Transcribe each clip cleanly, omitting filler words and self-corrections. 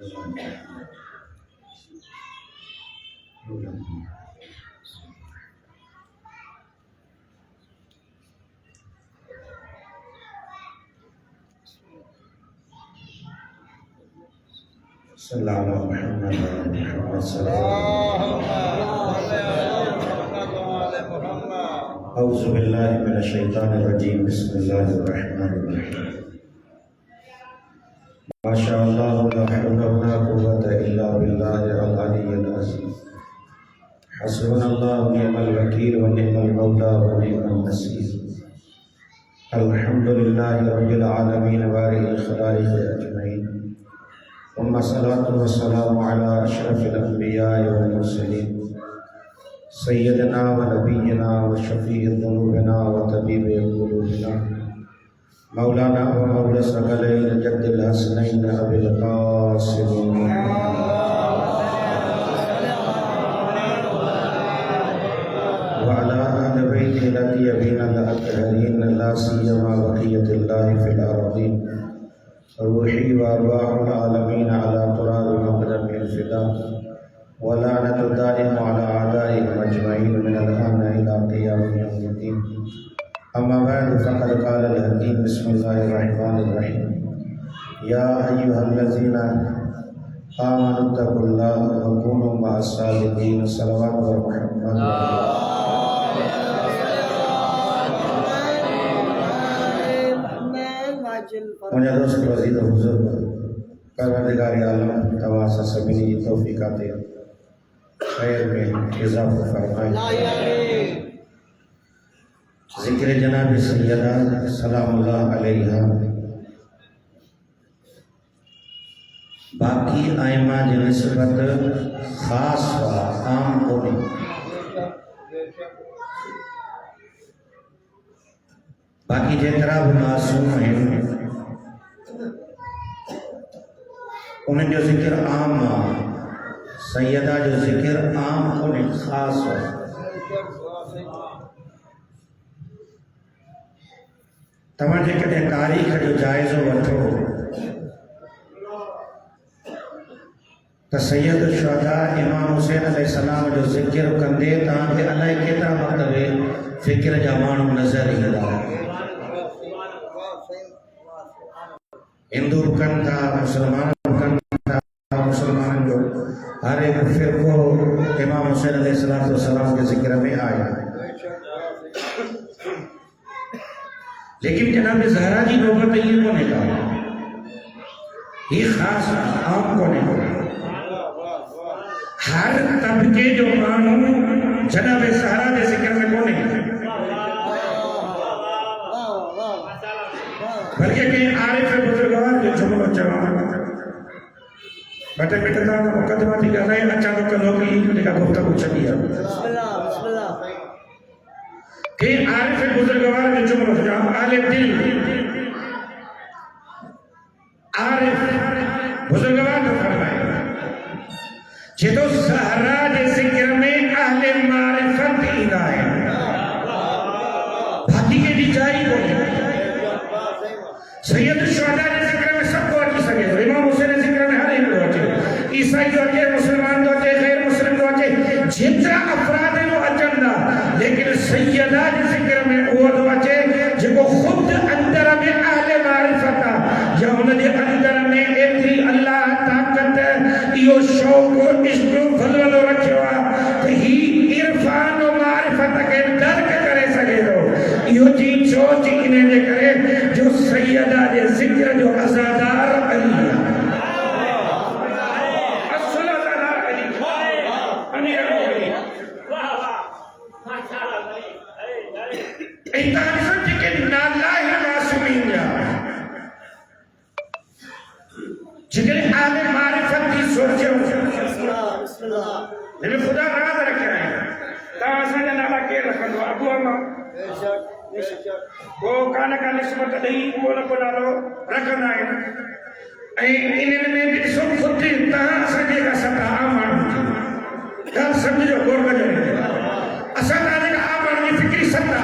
सल्लल्लाहु अलैहि वसल्लम। औज़ु बिल्लाहि मिनश शैतानिर रजीम। बिस्मिल्लाहिर रहमानिर रहीम। माशाअल्लाह ला हौला वला कुव्वता इल्ला बिल्लाहिल अलिय्यिल अज़ीम। हस्बुनल्लाहु व निअमल वकील व निअमल मौला व निअमन नसीर। अल्हम्दुलिल्लाहि रब्बिल आलमीन वारिल खलाइक़ अजमईन। वम्मा सलातु वस्सलामु अला अशरफिल अंबिया'i वल मुरसलीन सय्यदना व नबिय्यना व शफ़ीइ ज़ुनूबिना व तबीबि क़ुलूबिना मौलाना व मौला सकलैन जद्दिल हसनैन अबिल क़ासिम व अला अहलि बैतिहिल अत्यबीनल अत्हरीन ला सियमा बक़ियतुल्लाहि फ़िल अर्ज़ीन। रूही व अरवाहुल आलमीन अला तुराबि मक़दमिल फ़िदा व लानतु दाइम अला आदाइहिम अजमईन मिनल आन इला क़ियाम यौमिद्दीन। अम्मा बअद फ़क़द क़ालल हकीम। बिस्मिल्लाहिर रहमानिर रहीम। या अय्युहल्लज़ीना आमनुत्तक़ुल्लाह व कूनू मअस सादिक़ीन। सलवात व मुहम्मद। मुझे दोस्त वज़ीद हुज़ूर परवरदिगार आलम तवासा सभिनी जी तौफ़ीक़ात खैर में इज़ाफ़ो फ़रमाए। ज़िक्र जनाब सैयदा सलामुल्लाह अलैहा बाकी आइमा जी निस्बत ख़ास व आम कोन्हे। बाकी जेतिरा भी मासूम आहिनि उन्हनि जो ज़िक्र आम आहे। सैयदा जो ज़िक्र आम कोन्हे, ख़ासि आहे। तव्हां जेकॾहिं तारीख़ जो जाइज़ो वठो त सैयद शुहदा इमाम हुसैन अलैहिस्सलाम जो ज़िक्र कंदे तव्हांखे अलाए केतिरा मरतबे फ़िक्र जा माण्हू नज़र ईंदा। हिंदू कनि था, मुसलमान कनि था। मुसलमाननि जो हर हिकु फ़िरक़ो इमाम हुसैन अलैहिस्सलाम के ज़िक्र में आया। लेकिन जनाब ज़हरा जी नौबत ये कोन्हे का, ये ख़ासि आम कोन्हे। हर तबके जो माण्हू जनाब ज़हरा जे ज़िक्र में कोन्हे, बल्कि कंहिं आरिफ़ बुज़ुर्गवार जो जुमिलो चवां। बटे मिटंदा मुक़दमा थी ॻाल्हाए अचां थो कलो की जेका गुफ़्तगू छॾी आहे। कंहिं आरिफ़ बुज़ुर्गवार जो जुमिलो चवां। आलिम दिल आरिफ़ बुज़ुर्गवार जो फरमाए जेतो ज़हरा जे ज़िक्र में अहले मारिफ़त ईंदा आहिनि, बाक़ी कंहिंजी जाइ कोन्हे। सैयद शुहदा जे ज़िक्र में सब को अची सके थो। इमाम हुसैन जे ज़िक्र में हर हिकु थो अचे। ईसाई जो अचे, मुसलमान जो अचे, गैर मुस्लिम जो अचे, जेतिरा अफ़राद आहिनि अचनि था। लेकिन सैयदा जे ज़िक्र में उहो थो अचे जेको ख़ुदि अंदर में अहले मारिफ़त आहे, या हुनजे अंदर में एतिरी अल्लाह ताक़त इहो शौक़ इश्क़ वलवलो रखियो आहे त ही इरफ़ान और मारिफ़त खे दर्क करे सघे थो। इहो जी सोच इन जे करे जो सैयदा जे ज़िक्र जो अज़ादार अली आहे। जिकरे आले मारिफत की सोचे लेकिन खुदा राज रखे हैं ता असांजा नाला केर रखंदो अबू अमा वो कान का निस्बत ॾेई को न को नालो रखंदा आहिनि। ऐं इन्हनि में बि ॾिसो ख़ुदि तव्हां असांजे का सता आम माण्हू ॻाल्हि सम्झो गौर कजो। असां तव्हांजे का आम माण्हू जी फिक्री सता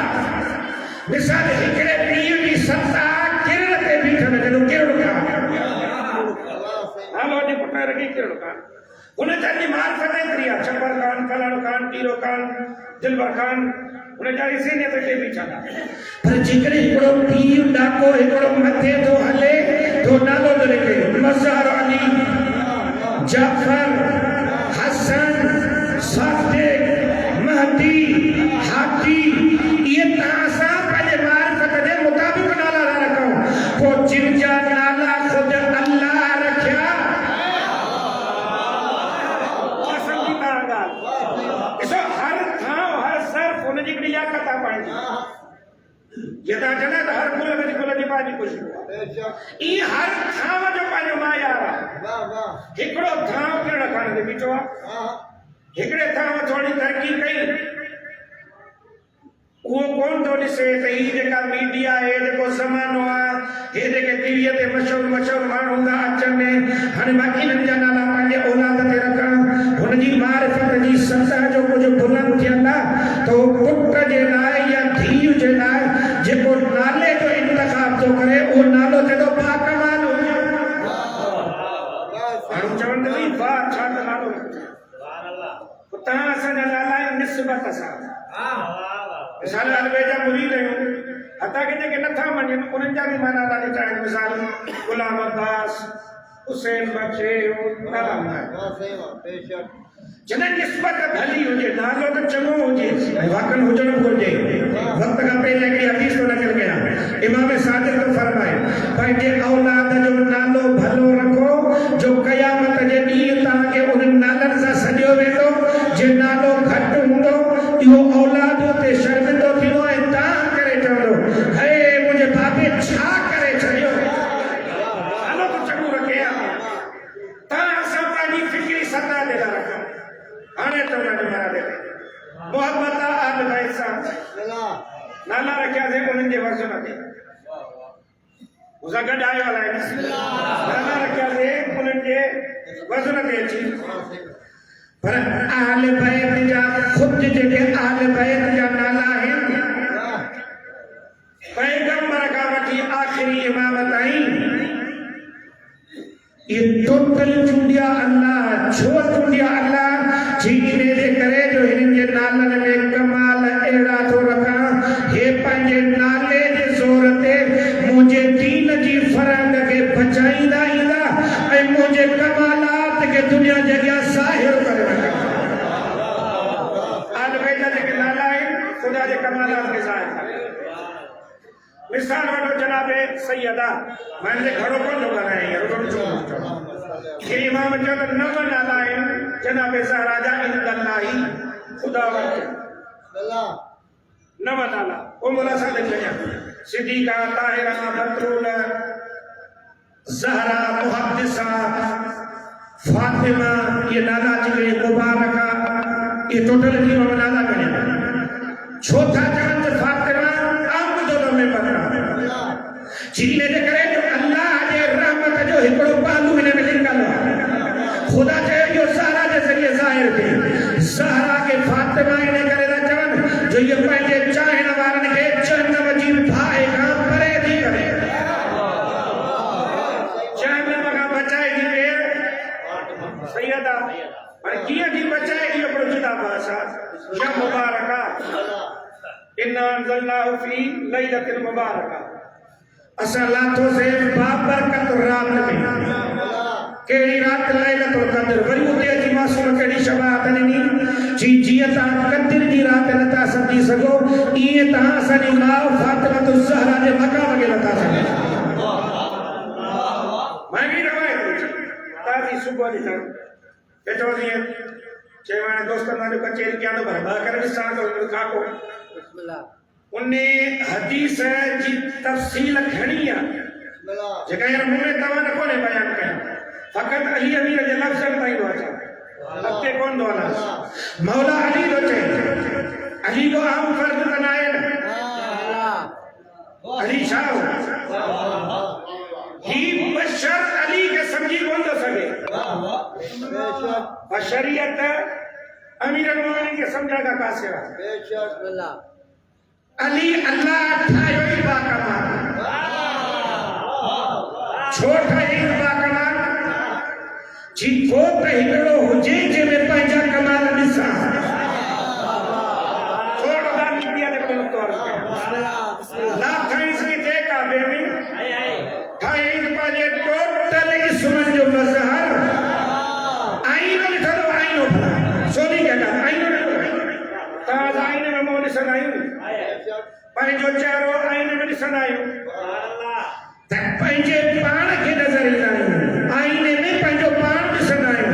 मिसाल हिकिड़े पीउ जी सता किरण ते बीठल जॾहिं कहिड़ो हालो जे पुट दिलबर खान उन जारी सीने ते भी चला पर जिकरे हिकड़ो पीर डाको हिकड़ो मथे तो हले तो नालो लिखे मज़हर अली जाफर हसन सादिक महदी हादी ये तासा पहले मारिफत दे मुताबिक नाला रखो को जिन जा नाला खुद अल्लाह रखया कसम की तांगा इसो हर थां हर सर उन जी क्रिया कथा पाई यदा जने तो हर कुल में कुल जी पाजी कुछ ई हर थां जो पाजो मा यार वाह वाह हिकड़ो थां केड़ा खाने दे बीचो हिकड़े थां थोड़ी तरक्की कई वो कौन तो ॾिसे त ही जेका मीडिया है जेको ज़मानो आहे हे जेके टीवीअ ते मशहूर माण्हू हूंदा अचनि हाणे मां इन्हनि जा नाला पंहिंजे औलाद ते रखा हुनजी मारिफत जी सतह जो कुझु बुलंद थियल आहे त पुट जे लाइ या धीउ जे लाइ जेको नाले जो इंतख़ाब थो करे उहो नालो जेको बाकमाल हुजे माण्हू चवनि था वाह छा त नालो तव्हां असांजा नाला निस्बत सां मिसाल अलवेजा मुरीद आहियूं हता के जेके नथा मञनि उन्हनि जा बि माना था ॾिठाइनि मिसाल गुलाम अब्बास हुसैन बचे जॾहिं निस्बत भली हुजे नालो त चङो हुजे ऐं वाकई हुजणो घुरिजे वक़्त खां पहिरीं हिकिड़ी हदीस थो नक़ल कयां इमाम सादिक थो फरमाए पंहिंजे औलाद जो नालो भलो रखो जो क़यामत जे ॾींहुं तव्हांखे उन्हनि नालनि सां सॼियो वेंदो जे नालो घटि हूंदो इहो औलाद ते शर्मिंदो थींदो ऐं तव्हां करे चवंदो हे मुंहिंजे बाबे छा करे छॾियो नालो त चङो रखे तव्हां असां पंहिंजी फिक्री सतह ते था रखूं हाणे चवण जो माना दे मोहब्बत आल बैत सां नाला रखियासीं उन्हनि जे वर्ज़न ते उसा गॾु आयो आहे नाला रखियासीं उन्हनि जे वर्ज़न ते अची पर आल बैत जा खुद जेके आल बैत जा नाला आहिनि पैगंबर खां वठी आख़िरी इमाम ताईं ये टोटल चूंडिया अल्लाह छो चूंडिया अल्लाह जी इने जे करे जो हिन जे नालनि में कमाल अहिड़ा थो रखां हे पंहिंजे नाले जे ज़ोर ते मुंहिंजे दीन जी फ़रंग खे बचाईंदा ईंदा ऐं मुंहिंजे कमालात खे दुनिया जे अॻियां ज़ाहिर करे रखंदा आल बैत जा जेके नाला आहिनि ख़ुदा जे कमालात खे ज़ाहिर करे मिसाल वठो जनाबे सैयदा मैं घणो कोन थो ॻाल्हायां हे इमाम चयो त नव नाला आहिनि जनाबे ज़हरा जा इंदल्लाही ख़ुदा वटि नव नाला ओ मोला सादिक कया सिद्दीक़ा ताहिरा बतूल ज़हरा मुहद्दिसा फातिमा ये नाला जेके मुबारका ये टोटल थी नव नाला कया छो था चवनि त फातिमा में बता जीने जे करे जो अल्लाह जे रहमत जो हिकड़ो पहलू हिन में लिखल आहे खुदा चयो जो ज़हरा जे ज़रिए ज़ाहिर थी ज़हरा के फातिमा इने करे था चवनि जो ये पंहिंजे चाहण वारनि खे जहन्नम जी बाहि खां परे थी करे जहन्नम खां बचाए थी वे सैयदा पर कीअं थी बचाए इहो हिकिड़ो जुदा भाषा या मुबारका इन्ना अंज़लनाहु फी लैलतिल मुबारका असां लाथो से बाबरकत रात में केड़ी रात लैलतुल क़द्र वरी उते जी मासूम केड़ी शबात ॾिनी जी जीअं तव्हां क़द्र जी रात नथा सम्झी सघो ईअं तव्हां असांजी माउ फातिमा ज़हरा जे मक़ाम खे नथा सम्झो मां बि रवायत ताज़ी सुबुह जी अथव एतिरो ॾींहं चयो हाणे दोस्तनि जो कचेरी कयां थो पर ॿ करे ॾिसां थो खाको उन्ने हदीस जी तफसील घणी आहे जेका यार मुंह में तव्हां न कोने बयान कया फक़त अली अमीर जे लफ़्ज़नि ताईं थो अचे अॻिते कोन थो हलां मौला अली थो चए अली को आम फ़र्ज़ त न आहे अली छा ही बशर अली के समझी कोन थो सघे बशरियत अमीर मोमिनीन के समझण का कासिर है अली अल्लाह ठायो ही बाकमाल छोटा ही बाकमाल जी को त हिकड़ो हुजे जे में पंहिंजा कमाल ॾिसां तो ला खाइस की ते काबे में खाइस पाजे टोटल इसमन जो मजहर आईनो लिखो आईनो सोनी कहता आईनो ताज आईने में मोनी सनायु पंहिंजो चेहरो आईने में ॾिसंदायूं त पंहिंजे पाण खे नज़र ईंदा आहियूं आईने में पंहिंजो पाण ॾिसंदा आहियूं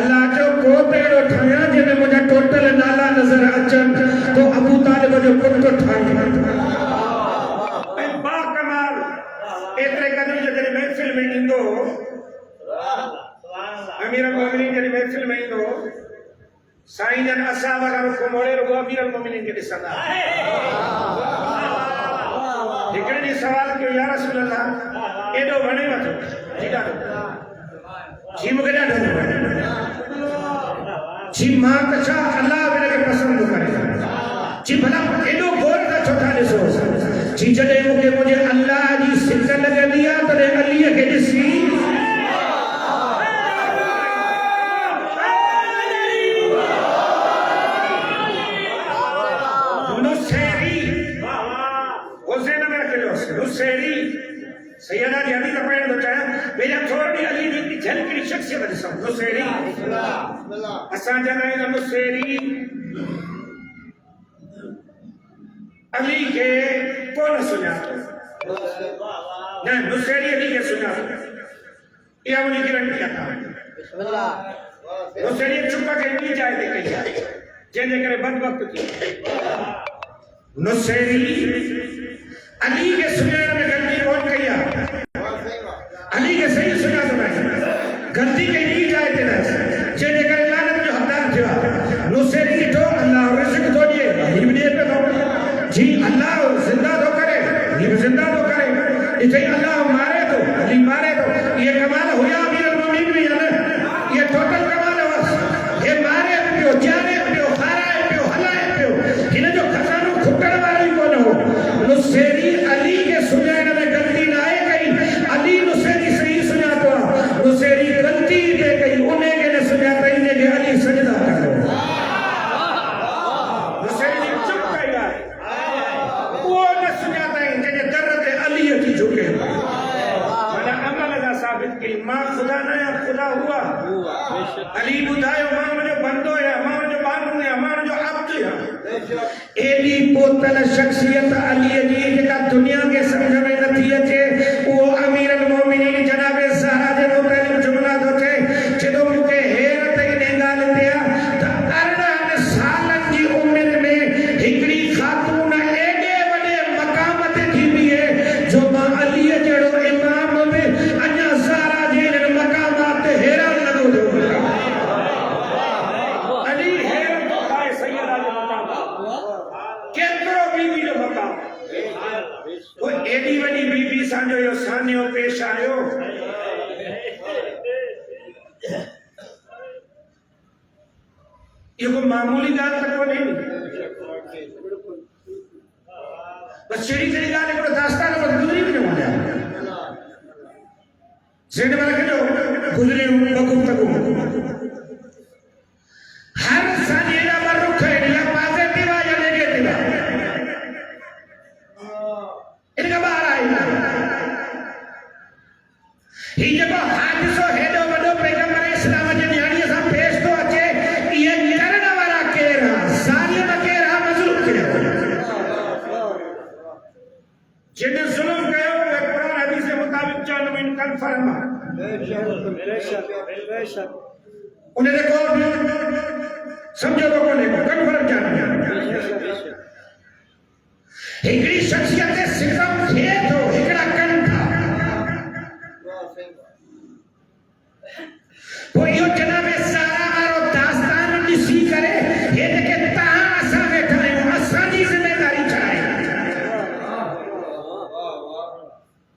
अल्लाह जो को अहिड़ो ठाहियां जंहिंमें मुंहिंजा टोटल नाला नज़र अचनि तो अबू तालिब जो पुटु ठाहियां ऐं बाकमाल एतिरे क़दुरु जो जॾहिं महफ़िल में ईंदो अमीर मोमिनीन जॾहिं महफ़िल में ईंदो साईं जन असां वारा रुख मोड़े रुगो अमीर मोमिनीन खे ॾिसंदा हिकिड़े ॾींहुं सवाल कयो या रसूल अल्लाह एॾो वणेव थो जी ॾाढो जी मूंखे ॾाढो वणे जी मां त छा अल्लाह बि हिनखे पसंदि करे जी भला एॾो गौर त छो था ॾिसो जी जॾहिं मूंखे मुंहिंजे अल्लाह जी सिक लॻंदी आहे तॾहिं अलीअ खे ॾिसी सैयदा जी हदीस पढ़ने तो चाहे मेरा थोड़ी अली की झलकड़ी शख्सियत ॾिसो नुसैरी असां जनाए नुसैरी अली के कोन सुञातो न नुसैरी अली के सुञातो इहा उन की रंटी आहे नुसैरी चुप के नी जाए दे कई जंहिंजे करे बदबख्त थी नुसैरी अली के सुञाण में गलती कोन कई आहे अली के सही सुञा तो गलती कई नी जाए ते न जंहिंजे करे लानत जो हक़दार थियो आहे नुसैरी ॾिठो अल्लाह रिज़्क़ थो ॾिए अली बि ॾिए पियो जी अल्लाह ज़िंदा थो करे अली बि ज़िंदा थो करे ॾिठई अल्लाह मारे थो अली मारे थो ये कमाल हुया अमीर मोमिनीन में न ये टोटल कमाल हुअसि ये मारे पियो जाने पियो खाराए पियो हलाए पियो हिन जो खज़ानो खुटण वारो ई कोन हो नुसैरी अली के सुञाण में गलती न आहे कई अली नुसैरी सही सुञातो आहे नुसैरी गलती दे कई उन के न सुञातई जंहिंखे अली सजदा कंदो नुसैरी चुप कई आहे उहो न सुञातई जंहिंजे दर ते अली अची झुके माना अमल जा साबित कई मां खुदा न आहियां खुदा हुआ अली ॿुधायो मां मुंहिंजो बंदो आहियां मां मुंहिंजो बानू आहियां मां मुंहिंजो अब्द आहियां एडी बोतल शख्सियत अली जी जेका दुनिया के समझ में नथी अचे वो अमीर मोमिनीन जनाब ज़हरा जे मुतअल्लिक़ जुमला थो चए जॾो मूंखे हैरत इन ॻाल्हि ते आहे त 18 सालनि जी उमिरि में हिकिड़ी ख़ातून एॾे वॾे मक़ाम ते थी बीहे जो मां अलीअ जहिड़ो इमाम बि अञा ज़हरा जे हिन मक़ामात ते हैरान लॻो थो अली हैरत थो खाए सैयदा जो मक़ाम केतिरो बीबी जो मक़ाम वो एडी वॾी बीबी सांजो यो सानियो पेश आयो ये कोई मामूली ॻाल्हि त कोन्हे बस जहिड़ी जहिड़ी ॻाल्हि हिकिड़ो दास्तान में गुज़री वञो वञा ज़हन में रखिजो गुज़रियूं बगुफ़्तगू हर साॼे जा ॿ रुख आहिनि या पॉज़िटिव आहे या नेगेटिव आहे इनका बाहर आई ही जेको हादिसो हेॾो वॾो पैगंबर इस्लाम जे न्याणीअ सां पेश थो अचे इहे करण वारा केर आहे ज़ालिम केर आहे मज़लूम केर आहे जिन ज़ुल्म कयो उहे क़ुरान हदीस जे मुताबिक़ चवनि में कन्फर्म आहे उन ते को समझो तो कोन्हे कन्फर्म जाने हिकिड़ी शख्सियत सिकम थिए थो हिकिड़ा कनि था पोइ इहो जनाब ज़हरा वारो दास्तान ॾिसी करे हे जेके तव्हां असां वेठा आहियूं असांजी ज़िमेदारी छा आहे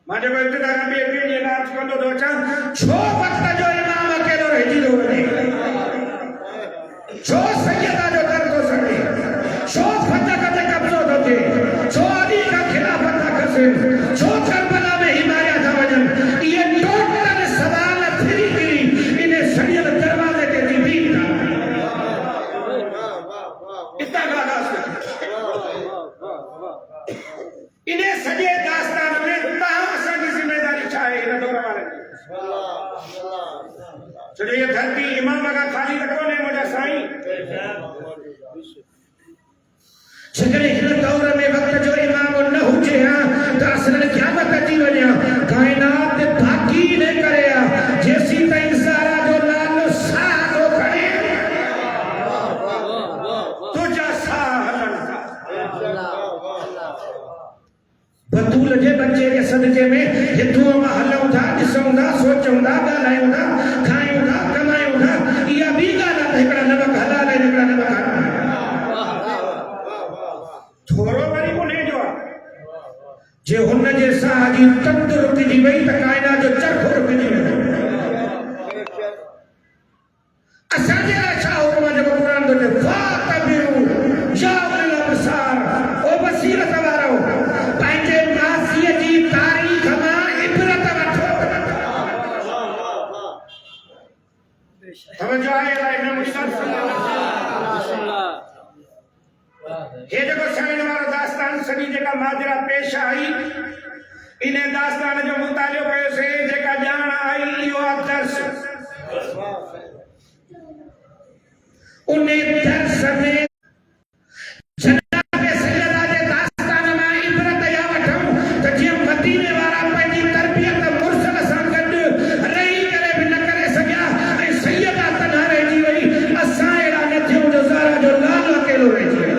मां जेको इब्तिदा खां ॿिए ॾींहं इलाज कंदो थो अचां छो वक़्त जो इमाम अकेलो रहिजी थो वञे छो सैयदा जो दर थो सघे छो फतह ते कब्ज़ो थो थिए छो अली का खिलाफत था खसे छो करबला में हिमाया था वञनि इहे टोटल सवाल फिरी फिरी इन सड़ियल दरवाज़े ते रिपीट था इतना घर की इमाम का खाली रखो ने मुझा साईं जगरे हिन दौर में वक्त जो इमाम न हुजे हां त असल क़यामत अची वञा कायनात बाकी न करे जेसी ताईं सारा जो लाल साधो खड़े तुझा साहलन का बतूल जे बच्चे के सदके में हितों में हलूं था ॾिसूं था सोचूं था ॻाल्हायूं था खायूं था कमायूं था इहा ॿी ॻाल्हि आहे हिकिड़ा नमक हलाल आहिनि हिकिड़ा नमक हराम थोरो वरी उन्हे जो जे हुन जे साह जी तंद रुकिजी वई त काइनात जो चरखो रुकिजी वेंदो असांजे लाइ छा हुकुम आहे जेको क़ुर थो चए फातबिरू या उलिल अबसार ओ बसीरत वारो पंहिंजे मासीअ जी तारीख़ मां इबरत वठो तवजो आहे इमाम मुस्तफ़ा सल्लल्लाहु अलैहि वसल्लम ये जेको साईं वारो दास्तान सॼी जेका माजरा पेश आई इन दास्तान जो मुतालियो कयोसीं जेका ॼाण आई इहो आहे दर्स उन दर्स में जनाब सैयदा जे दास्तान मां इबरत या वठूं त जीअं मदीने वारा पंहिंजी तरबियत मुरसल सां गॾु रही करे बि न करे सघिया ऐं सैयदा तन्हा रहिजी वई असां अहिड़ा न थियूं जो ज़ारा जो लाल अकेलो रहिजी वियो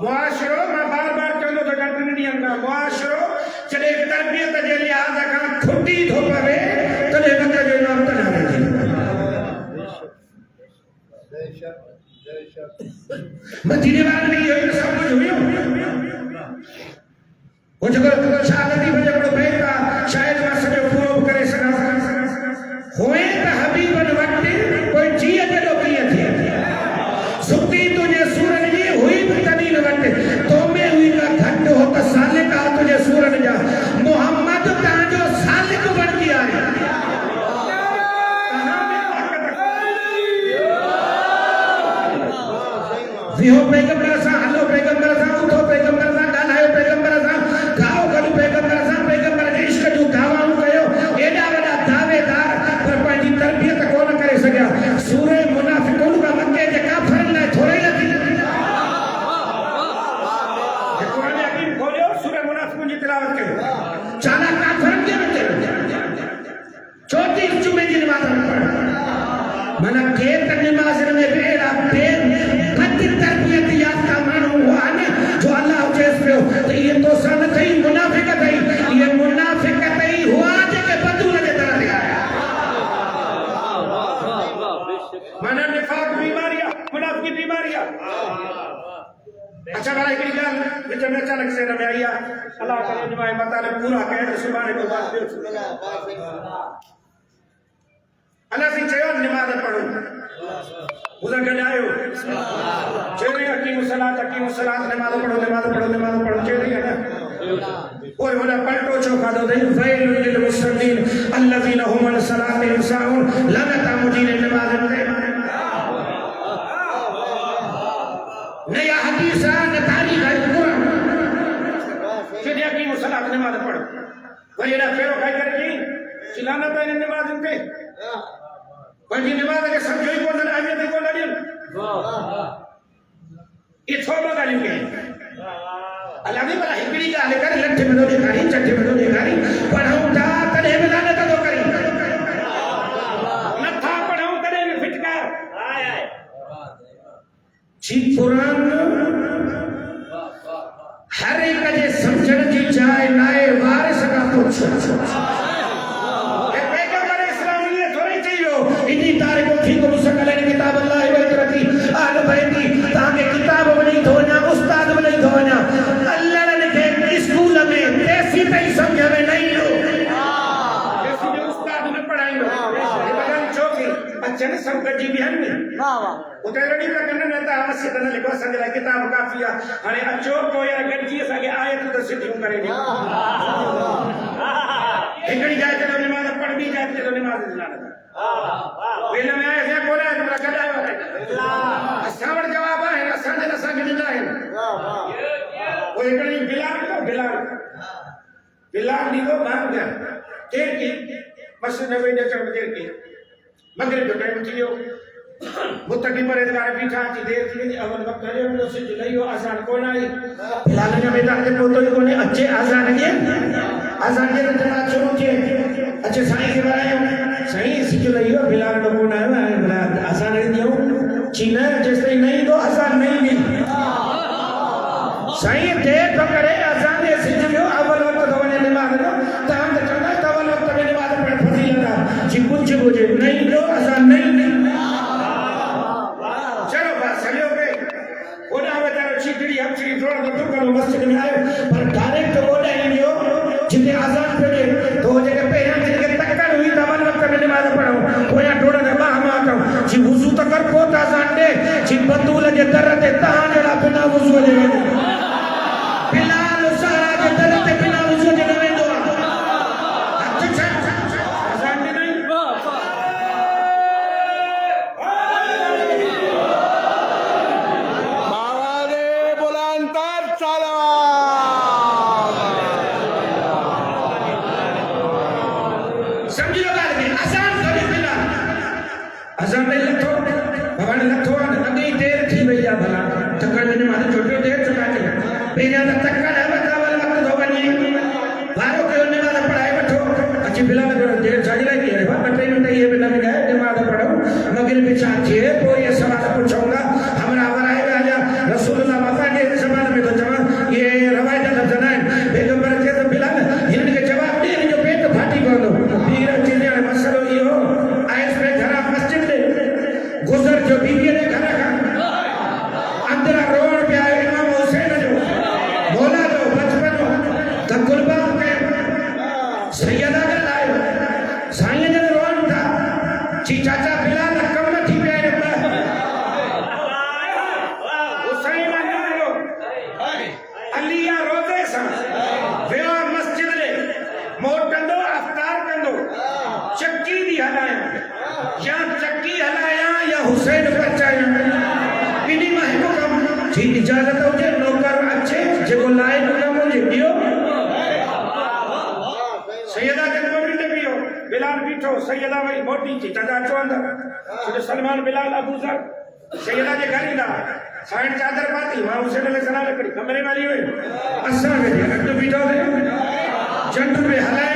मुआशरो मैं बार बार चवंदो त घटि न ॾींहंनि खां मुआशरो जॾहिं तरबियत जे लिहाज़ खां खुटी थो पवे तॾहिं वक़्त जो इमाम तन्हा रहिजी मदीने वारनि में इहो ई सभु कुझु हुयो वो जेको शागिर्दी में जेको बैत आहे शायदि मां सॼो पूरो करे सघां हुए त हबीबन वटि कोई जीअ जहिड़ो कीअं थिए सुक्ती तुंहिंजे सूरनि जी हुई बि तॾहिं न वटि तो में हुई का घटि हो त सालिक आहे तुंहिंजे सूरनि जा मोहम्मद तव्हांजो सालिक बणिजी आहे विहो पैगंबर सां हलो पैगंबर सां उथो पैगंबर सां ॻाल्हायो पैगंबर सां गाओ गॾु पैगंबर सां पैगंबर जे इश्क जूं दावाऊं कयो एॾा वॾा दावेदार पर पंहिंजी तरबियत कोन करे सघिया सूरे मुनाफ़िक़ून खां मके जे काफ़रनि लाइ थोरे ई लथी क़ुर हकीम खोलियो सूरे मुनाफ़िक़ून जी तिलावत कयो चाला काफ़रनि खे बि चयो चोथी जुमे जी नमाज़ न पढ़ माना के त नमाज़ में बि अहिड़ा तरबियत याफ़्ता माण्हू हुआ न जो अल्लाह चएसि पियो त इहे तोसां न अथई मुनाफ़िक़ अथई इहे मुनाफ़िक़ अथई हुआ जेके बदूल जे तरह ते आया माना निफ़ाक़ बीमारी आहे मुनाफ़िक़ी बीमारी आहे अच्छा भाई हिकिड़ी ॻाल्हि विच में अचानक ज़हन में आई आहे अल्लाह करे जो आहे मतालिब पूरा कयो त सुभाणे को बात ॿियो अल्लाह से चयो नमाज़ पढ़ो उधर गॾायो चयो अकीमु सलात नमाज़ पढ़ो चयो न ओए होना पलटो छो खाधो अथई वैलुल लिल मुसल्लीन अल्लज़ीना हुम अन सलातिहिम साहून लानत मुजीन नमाज़ ते न या हदीस न तारीख़ है कुरान चयो अकीमु सलात नमाज़ पढ़ो वरी एॾा फेरो खाई करे की लानत है नमाज़ ते पंहिंजी नमाज़ खे सम्झो ई कोन अहमियत कोन ॾियनि ये थोड़ा ॻाल्हियूं कयूं अलाह बि भला हिकिड़ी ॻाल्हि कर लठ में थो ॾेखारी चठ में थो ॾेखारी पढ़ूं था तॾहिं बि लानत थो करी नथा पढ़ूं तॾहिं बि फिटकार जी क़ुरान हर एक जे सम्झण जी जाइ नाए वारिस खां पुछो इन्हीं तारीखों की को मुसकल है किताब अल्लाह व इतरती आल बैती ताके किताब बनी धोना उस्ताद बनी धोना अल्लाह ने के स्कूल में ऐसी तई समझ में नहीं हो जैसे जो उस्ताद ने पढ़ाई हो ये बगन चौकी अचन सब गजी भी हन वाह वाह उते रडी का कन्न ने ता मस्जिद ने लिखो संगला किताब काफी हाने अचो को यार गजी सके आयत तो सिद्धू करेगी एकड़ी जाए तो नमाज पढ़ भी जाए तो नमाज ना पहले में आए थे बोला है तुम्हारा गडायो है असावर जवाब है असाने रसा गिनदा है वो एकड़ी बिलाल नी वो भाग गया के मस्जिद नबी ने चढ़ देर की मगरिब जो टाइम थी मुत्तकी परहेज़गार बीठा थी देर थी अवल वक्त हले में से जुलैयो आसान कोन आई बिलाल ने मैदान के पोतो ही कोने अच्छे आसान के जमात शुरू किए अच्छे साईं के बारे साईं से जुलैयो बिलाल ने कोन आया बिलाल आसान दियो चीना जैसे नहीं तो आसान नहीं दी साईं देर पकड़े आसान से जुलैयो अवल वक्त दवने नमाज लो ताम के चंदा अवल वक्त में नमाज पढ़ फजीलत जी कुछ बुझे नहीं तो आसान नहीं मस्जिद में आयो पर डायरेक्ट वो नहीं जिते आजान पड़े तो जगह पहले जिनके तक्कर हुई तवन वक्त में नमाज पढ़ो कोया थोड़ा ने बाह मा करो जी वुजू तकर को आजान दे जी बतूल जे दर ते तहां जड़ा बिना वुजू जे बिलाल सारा जे दर ते बिना वुजू जे वेंदो अच्छा आजान दे नहीं अज़ान में लथो भगवान लथो अगे देर थी भैया भला तकड़ में माने छोटो देर चुका के बेजा दा तकड़ है बतावल वक्त दो बनी बारो के ने वाला पढ़ाई बैठो अच्छी बिलाल को देर छाड़ी रही है बाबा 2 मिनट ये बिना में गए नमाज पढ़ो मगर पीछा छे कोई ये सवाल पूछूंगा हमरा वराए आजा रसूलुल्लाह माता के जमाने में तो जमा ये रवायत का जनान पैगंबर के तो बिलाल इनके जवाब दे जो पेट फाटी कोलो पीर चीज़ें मसलो यो आइस में घरा मस्जिद गुजर जो बीबी ने घर का अंदर रोड पे आए इमाम हुसैन जो बोला जो बचपन तक कुर्बान के सैयदा के लाए साईं जन रोन था ची चाचा बिलाल कम न थी पे हुसैन ने अलिया रोज़े सा वेवा मस्जिद ले मोटंदो अफ्तार कंदो चक्की दी हलाया या चक्की हलाया या हुसैन बचाया इनी महको कम जी इजाजत हो जे नौकर अच्छे जेको लाए न मुझे दियो सैयदा के नबी ने पियो बिलाल बीठो सैयदा वही मोटी थी चाचा चो अंदर सलमान बिलाल अबू जर सैयदा के घर इंदा साइड चादर पाती वहां हुसैन अलैहि सलाम करी कमरे वाली हुई असा में अड्डो बीठो दे जंड पे हलाए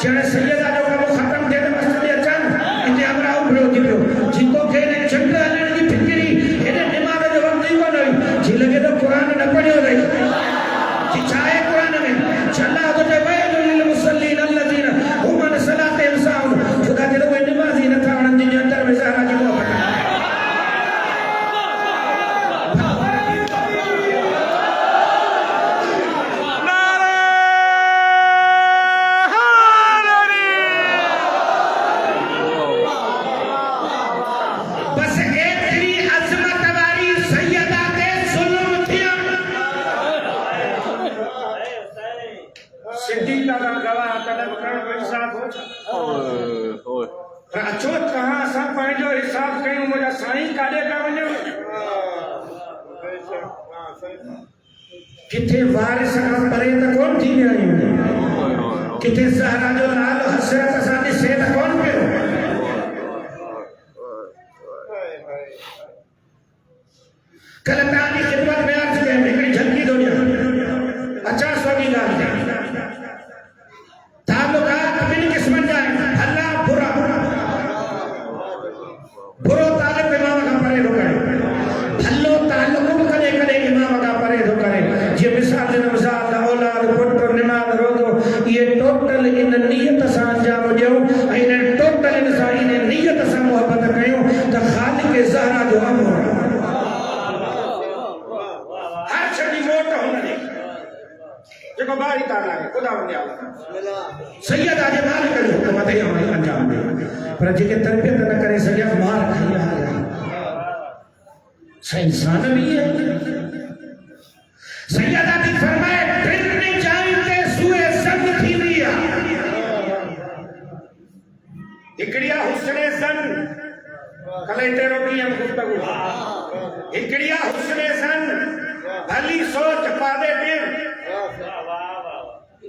जने सैयदा जो का खत्म थे मस्जिद अचान इते हमरा उभरो दियो जितो के ने चंद्र हलण की फिक्री एने दिमाग जो वक्त नहीं बनई जी लगे तो कुरान न पढ़ियो रही जी चाहे कुरान में चला तो जे वैल मुसल्लीन अल्लज़ीना हुम अन सलातिहिम साहून खुदा के वो नमाजी न था उन जे अंदर में सारा जी मोहब्बत अचो कहां असां पंहिंजो हिसाब कयूं मुंहिंजा साईं काॾे पिया वञो किथे वारिस खां परे त कोन थी विया आहियूं किथे ज़हरा जो नालो हसरत सां ॾिसे त कोन पियो कल तव्हांजी ख़िदमत में अर्ज़ कयमि हिकिड़ी झलकी थो ॾियां अचां सोगी ॻाल्हि तालुकात ॿिनि क़िस्मनि जा आहिनि भला बुरा बुरो तालुक इमाम खां परे थो करे भलो तालुक बि कॾहिं कॾहिं इमाम खां परे थो करे जीअं मिसाल नमज़ाद औलाद पुट निमाज़ रोज़ो इहे टोटल इन नियत सां अंजाम ॾियूं ऐं इन टोटल इन सां इन नियत सां मुहबत कयूं त ख़ालिक ज़हरा जो अमर हर शइ मोट हुनजी जेको बारी ताला है खुदा वंदे अल्लाह सैयदा जे मालिक जो हुकम ते अमल अंजाम दे पर जेके तरबियत न करे सघिया मार खाई है इंसान भी है सैयदा दी फरमाए टिनि जाइते सुए सन थी दिया हिकड़िया हुस्ने सन कल इते रोटी हम गुफ्तगू हिकड़िया हुस्ने सन भली सोच पादे दिल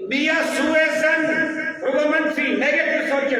बिया सुए सन रुगो मनफी नेगेटिव सोच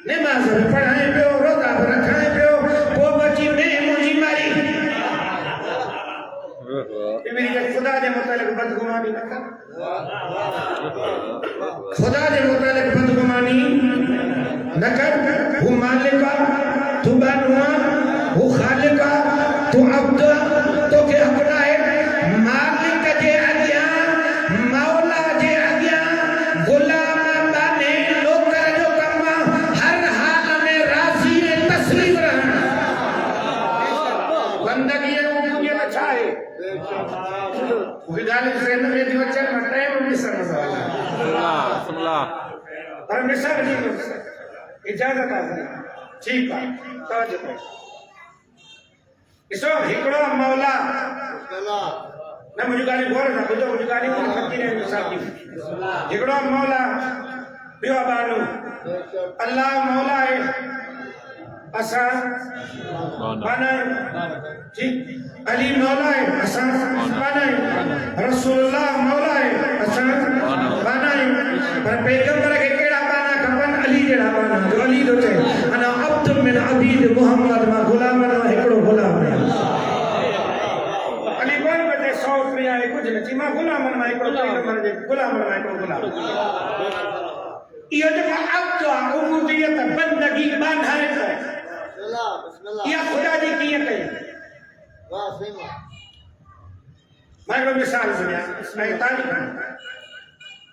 नमाज पढ़ाए पियो, रोज़ा रखाए पियो, पोइ बची में मुंहिंजी मारी मेरी खुदा जे मुतालिक बदगुमानी न कर, खुदा जे मुतालिक बदगुमानी न कर। वो मालिक तू बानुआ, वो खालिक तू अब्द, तो के अपना है मालिक जे अगिया, मौला जे अगिया गुलाम बने नौकर जो कम हर हाल में राजी तस्लीम रहना। बंदगी उबूदियत अच्छा है, विदाल से न में वचन मटाए में मिसर मसाला अल्लाह पर मिसर जी इजाजत है ठीक है तवज्जो करो। इसो हिकड़ो मौला न मुझे गाली बोल ना बुझो मुझे गाली बोल फकीर है साथी हिकड़ो मौला बियो बानो अल्लाह मौला है असा माना ठीक अली मौला है असा माना रसूलुल्लाह मौला है असा माना पर पैगंबर के केड़ा माना खपन अली जेड़ा माना जो अली दो थे अना अब्द मिन अबीद मोहम्मद मा गुलाम मा हिकड़ो गुलाम है अली कोन बते 100 रुपया है कुछ नहीं मा गुलाम मा हिकड़ो पैगंबर जे गुलाम मा हिकड़ो गुलाम यो जो अब्द उबूदियत बंदगी बांधाए है या खुदा जी की कही वाह सही मैं मिसाल सुनिया शैतान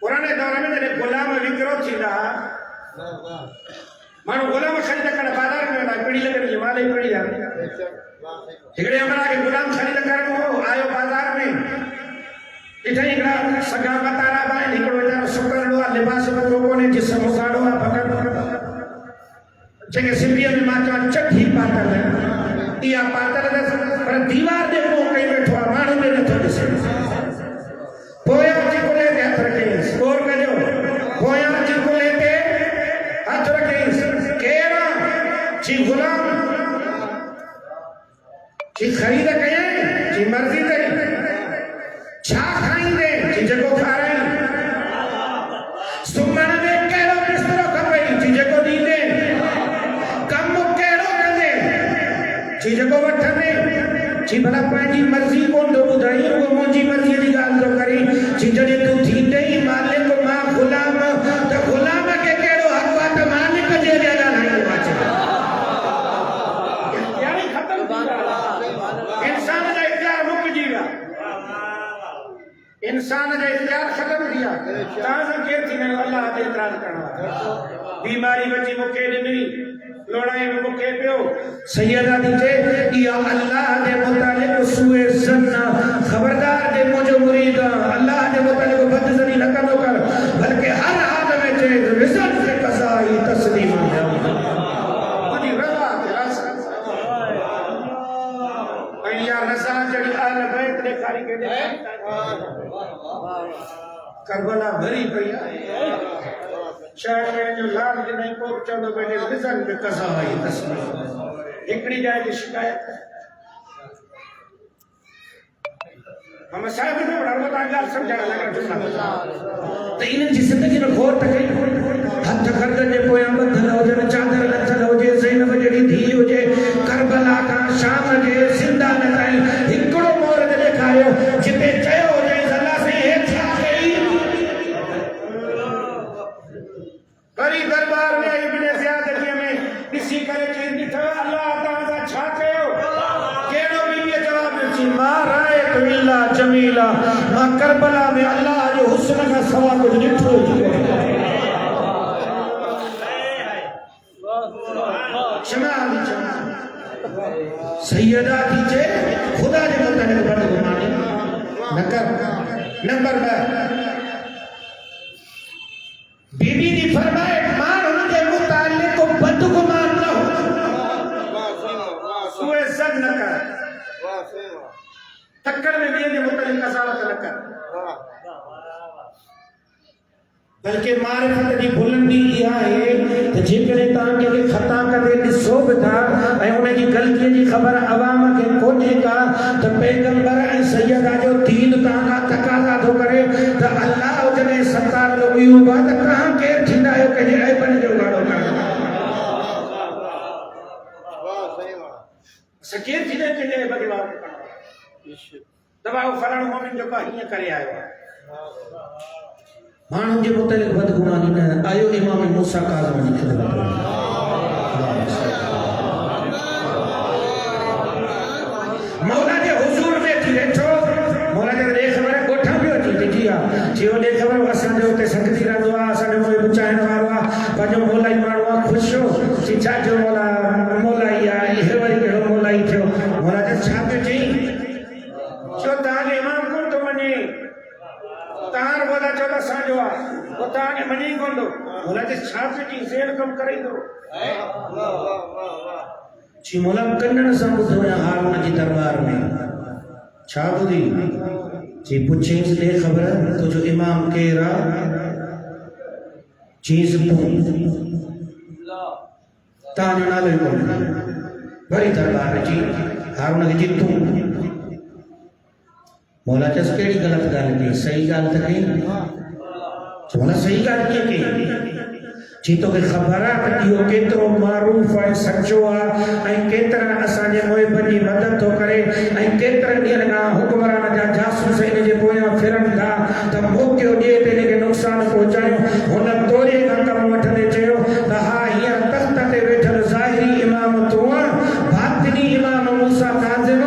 पुराने दौर में जब गुलाम विक्रो थी रहा मानो गुलाम खरीद कर बाजार में ना पड़ी लगे हिमालय पड़ी यार इकड़े हमरा के गुलाम खरीद कर वो आयो बाजार में इथे इकड़ा सगा बतारा बाय निकड़ो जा सुकरलो लिबास में लोगों ने जिस्म उगाड़ो पकड़ जगह सिंबिया में माचा चट्ठी पातल या पातल पर दीवार दे को कई बैठो मानो में न थोड़ी से पोया जी को लेके हाथ रखे और कजो पोया जी को लेके हाथ रखे केरा जी गुलाम जी खरीद कये जी मर्जी दे छा खाइंदे जी जको खा रहे सुमन दे केरो बिस्तरो खपई जी जको दींदे कम केरो कंदे जी जको वठंदे जी भला पंहिंजी मर्जी कोन तो ॿुधाई वो मुंहिंजी मर्जी जी ॻाल्हि तो करी जी जॾहिं तूं थींदे ई मालिक मां गुलाम त गुलाम खे कहिड़ो हक़ आहे त मालिक जे अॻियां ॻाल्हाईंदो अचे यानी ख़तम थी विया इंसान जा इख़्तियार मुकिजी विया इंसान जा इख़्तियार ख़तम थी विया तव्हां सां केरु थींदा आहियो अलाह ते इतराज़ करण वारा बीमारी बची मूंखे ॾिनी लोड़ाई में मुखे पियो सैयदा दीजे या अल्लाह दे मुतालिक सुए सन्ना खबरदार दे मुझे मुरीद अल्लाह दे मुतालिक बदजनी न करो कर बल्कि हर हाल में जे रिजल्ट से कसाई तस्लीम है मुझे रवा के रस या रसा जड़ी आल बैत ने खाली के दे करबला भरी पई शहर में जो लाल के नहीं को चलो बेटे रिजल्ट में कसा है तस्वीर एकड़ी जाए की शिकायत हम साहब ने बड़ा बता गाल समझाना लगा तो इन जिंदगी में घोर तकलीफ हथ खर्दन जे पोया बंधन हो जे चादर लथल हो जे ज़ैनब जड़ी धी हो जे करबला का शाम जे सिंधा न ताई हिकड़ो मोरद देखायो जिते चयो हो जे अल्लाह से हे छा कई बड़ी दरबार में इब्ने ज़ियादती में किसी करे चीज दिखा अल्लाह ताला छा कयो केड़ो बीबी जवाब दी मां राय कविला जमीला मां करबला में अल्लाह जो हुस्न का सवा कुछ निठो क्षमा सैयदा दीजे खुदा ने बताने को बड़ा गुमानी नकर नंबर 2 बीबी ने फरमाए मान उनके मुतालिक को बदगुमान न हो सुए सद न कर टक्कर में भी ये मुतालिक कसावत न कर बल्कि मारिफत की बुलंदी इहा है तो जेकरे तां के खता करे दिसो बता ऐ उन जी गलती की खबर अवाम के कोने का तो पैगंबर ऐ सैयदा जो दीन तां का तकाजा तो करे तो अल्लाह जने 70 लोग यूं बात कहां के थींदा है के ऐ बन जो गाड़ो कर का हीअं करे आयो आहे माण्हुनि जे मुतलिक़ बदगुमानी न आयो इमाम मूसा काज़िम जी खिदमत में मौला जे हुजूर में थी वेठो मौला जे ॾे ख़बर ॻोठा पियो अची ॾिठी आहे जियो ॾे ख़बर असांजो हुते संगती रहंदो आहे असांजो मोए बुचाइण वारो आहे पंहिंजो मौलाई माण्हू आहे ख़ुशि हो चई छा थियो मौलाई आहे इहे वरी कहिड़ो मौलाई थियो मौला जे छा पियो चई छो तव्हांजो इमाम कोन थो मञे तव्हां बोला चओ त असांजो आहे पोइ तव्हांखे मञे ई कोन थो मौला जे छा पियो चई ज़ेल कमु करे ईंदो जी मौला कन्नड़ सां ॿुधो या हारून जी दरबार में छा ॿुधी जी पुछेसि ॾे ख़बर तुंहिंजो इमाम केरु आहे चईसि तूं तव्हांजो नालो ई कोन्हे वरी दरबार अची हारून खे जी तूं मौला चयसि कहिड़ी ग़लति ॻाल्हि कई सही ॻाल्हि त कई मौला सही ॻाल्हि कीअं कई जी तोखे ख़बर आहे त इहो केतिरो मारूफ़ ऐं सचो आहे ऐं केतिरा असांजे मुहिबनि जी मदद थो करे ऐं केतिरनि ॾींहंनि खां हुकमरान जा जासूस हिन जे पोयां फिरनि था त मौक़ो ॾिए त हिनखे नुक़सानु पहुचायूं हुन तोरे खां कमु वठंदे चयो त हा हींअर तख़्त ते वेठल ज़ाहिरी इमाम तूं आहे बातिनी इमाम मूसा काज़िम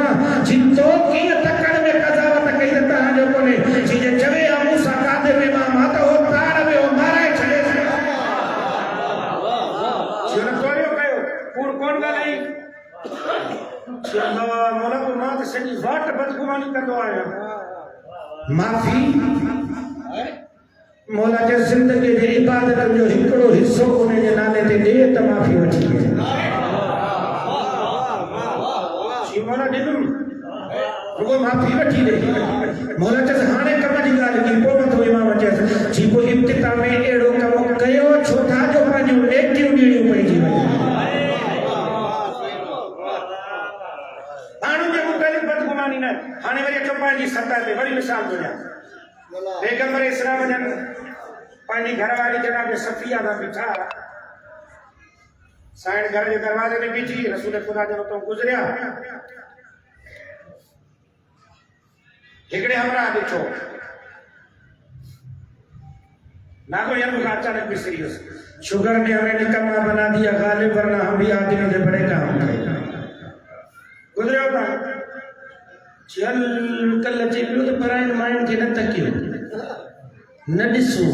जी तो कीअं तकड़ में कज़ावत कई त तव्हांजो कोन्हे जी जे चवे आहे मूसा काज़िम इमाम आहे त उहो ताड़ में उहो माराए छॾे सॼी वाट बदगुमानी कंदो आहियां माफ़ी मौला जे ज़िंदगी जे इबादत जो हिकिड़ो हिसो उन जे नाले ते ॾे त माफ़ी वठी मौला ॾिनुमि रुगो माफ़ी वठी ॾे मौला चयसि हाणे कम जी ॻाल्हि की पोइ मथो इमाम चयसि जी पोइ इब्तिदा में अहिड़ो कमु कयो छो था जो पंहिंजूं नेकियूं ॾीणियूं पइजी वञे हाणे वरी अचो पंहिंजी सतह ते वरी मिसाल थो ॾियां पैगंबर इस्लाम जन पंहिंजी घरवारी जनाब सफिया सां बीठा साइण घर जे दरवाज़े में बीठी रसूल खुदा जन उतां गुज़रिया हिकिड़े हमरा ॾिठो नागो यार मूंखे अचानक बिसरी वियुसि शुगर ने हमें निकम्मा बना दिया गालिब वरना हम भी आदमी से बड़े काम करें गुज़रियो था चल कल चेलो तो पराइन माइन के न तकियो न ॾिसो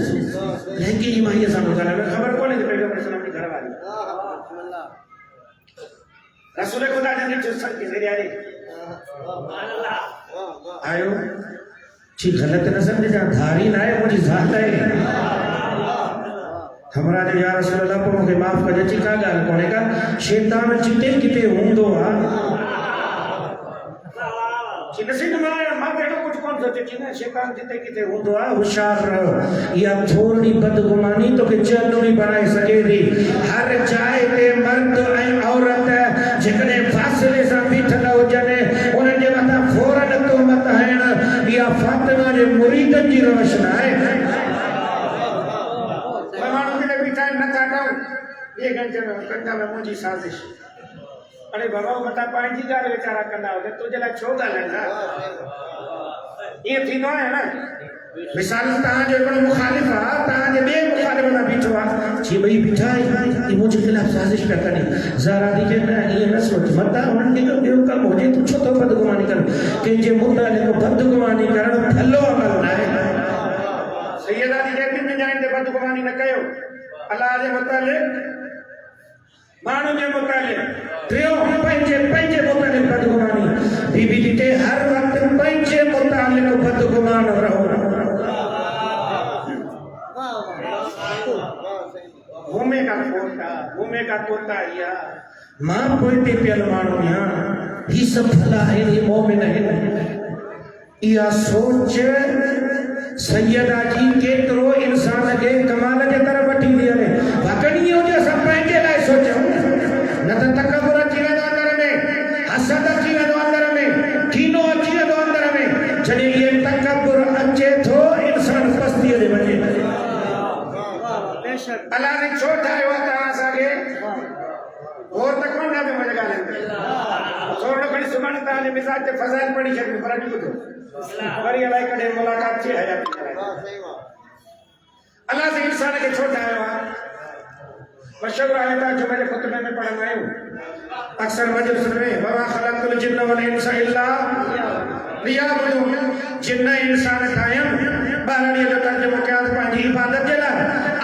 लहंगे जी माईअ सां ॿुधायो ख़बर कोन्हे त पैगंबर सलाम जी घरवारी रसूल खुदा ने ॾिठो सच ज़रिए आयो छी ग़लत न समझजा धारी ना आहे मुंहिंजी ज़ात आहे हमरा जो या रसूल अल्लाह पोइ मूंखे माफ़ कजो छी का ॻाल्हि कोन्हे का शैतान जिते किथे हूंदो आहे शैतान जिते किथे हूंदो आहे होशियार रहो इहा थोरी बदगुमानी तोखे चलूरी बनाए सघे थी हर जाइ ते मर्द ऐं औरत जेकॾहिं फासिले सां बीठल हुजनि उन्हनि जे मथां फौरन तोहमत हणण इहा फातिमा जे मुरीदनि जी रवश न आहे माण्हू किथे बीठा आहिनि नथा ॾऊं ॿिए कंहिंजे कंदा में मुंहिंजी साज़िश अरे बाबा मथां पंहिंजी ॻाल्हि वीचारा कंदा हुजे तुंहिंजे लाइ छो ॻाल्हाईंदा ईअं थींदो आहे न मिसाल तव्हांजो हिकिड़ो मुखालिफ़ आहे तव्हांजे ॿिए मुखालिफ़ सां बीठो आहे जी ॿई बीठा आहिनि मुंहिंजे ख़िलाफ़ साज़िश पिया कनि ज़ारा दी चए न ईअं न सोच मतां हुननि खे ॿियो कमु हुजे तूं छो थो बदगुमानी कर कंहिंजे मुतालिक़ बदगुमानी करणु भलो अमल न आहे सैयदा दी चए ॿिनि जाइनि ते बदगुमानी न कयो अलाह जे मुतालिक़ माण्हू जे मुतालिक़ टियों पंहिंजे मुतालिक़ बदगुमानी बीबी दी चए हर वक़्तु पंहिंजे मुतालिक़ बदगुमान रहो घूमे का तोता या मां पोइते पियल माण्हू आहियां ही सभु भला आहिनि ही मोमिन आहिनि इहा सोच सैयदा जी केतिरो इंसान खे कमाल जे तरफ़ वठी थी हले वाकई हुजे असां पंहिंजे लाइ सोचूं न त तकबुर अची वेंदो अंदर में हसद अची वेंदो अंदर में कीनो अची वेंदो अंदर में जॾहिं इहे तकबुर अचे थो इंसान पस्तीअ ते वञे अलाह ने छो ठाहियो आहे तव्हां असांखे और त कोन था मुंहिंजे ॻाल्हियुनि ते थोरो घणी सुभाणे तव्हांजे मिज़ाज ते फज़ाइल पढ़ी छॾियो पर अॼु ॿुधो वरी अलाए कॾहिं अल्लाह से इंसान के छोटा है वहाँ मशहूर आयत है जो मेरे खुतबे में पढ़ना है अक्सर मजलिस में वमा खलक़तुल जिन्ना वल इंसा इल्ला लियअबुदून जिन्ना इंसान कायम बारणी जो तर्जुमो क्या पंहिंजी इबादत जे लाइ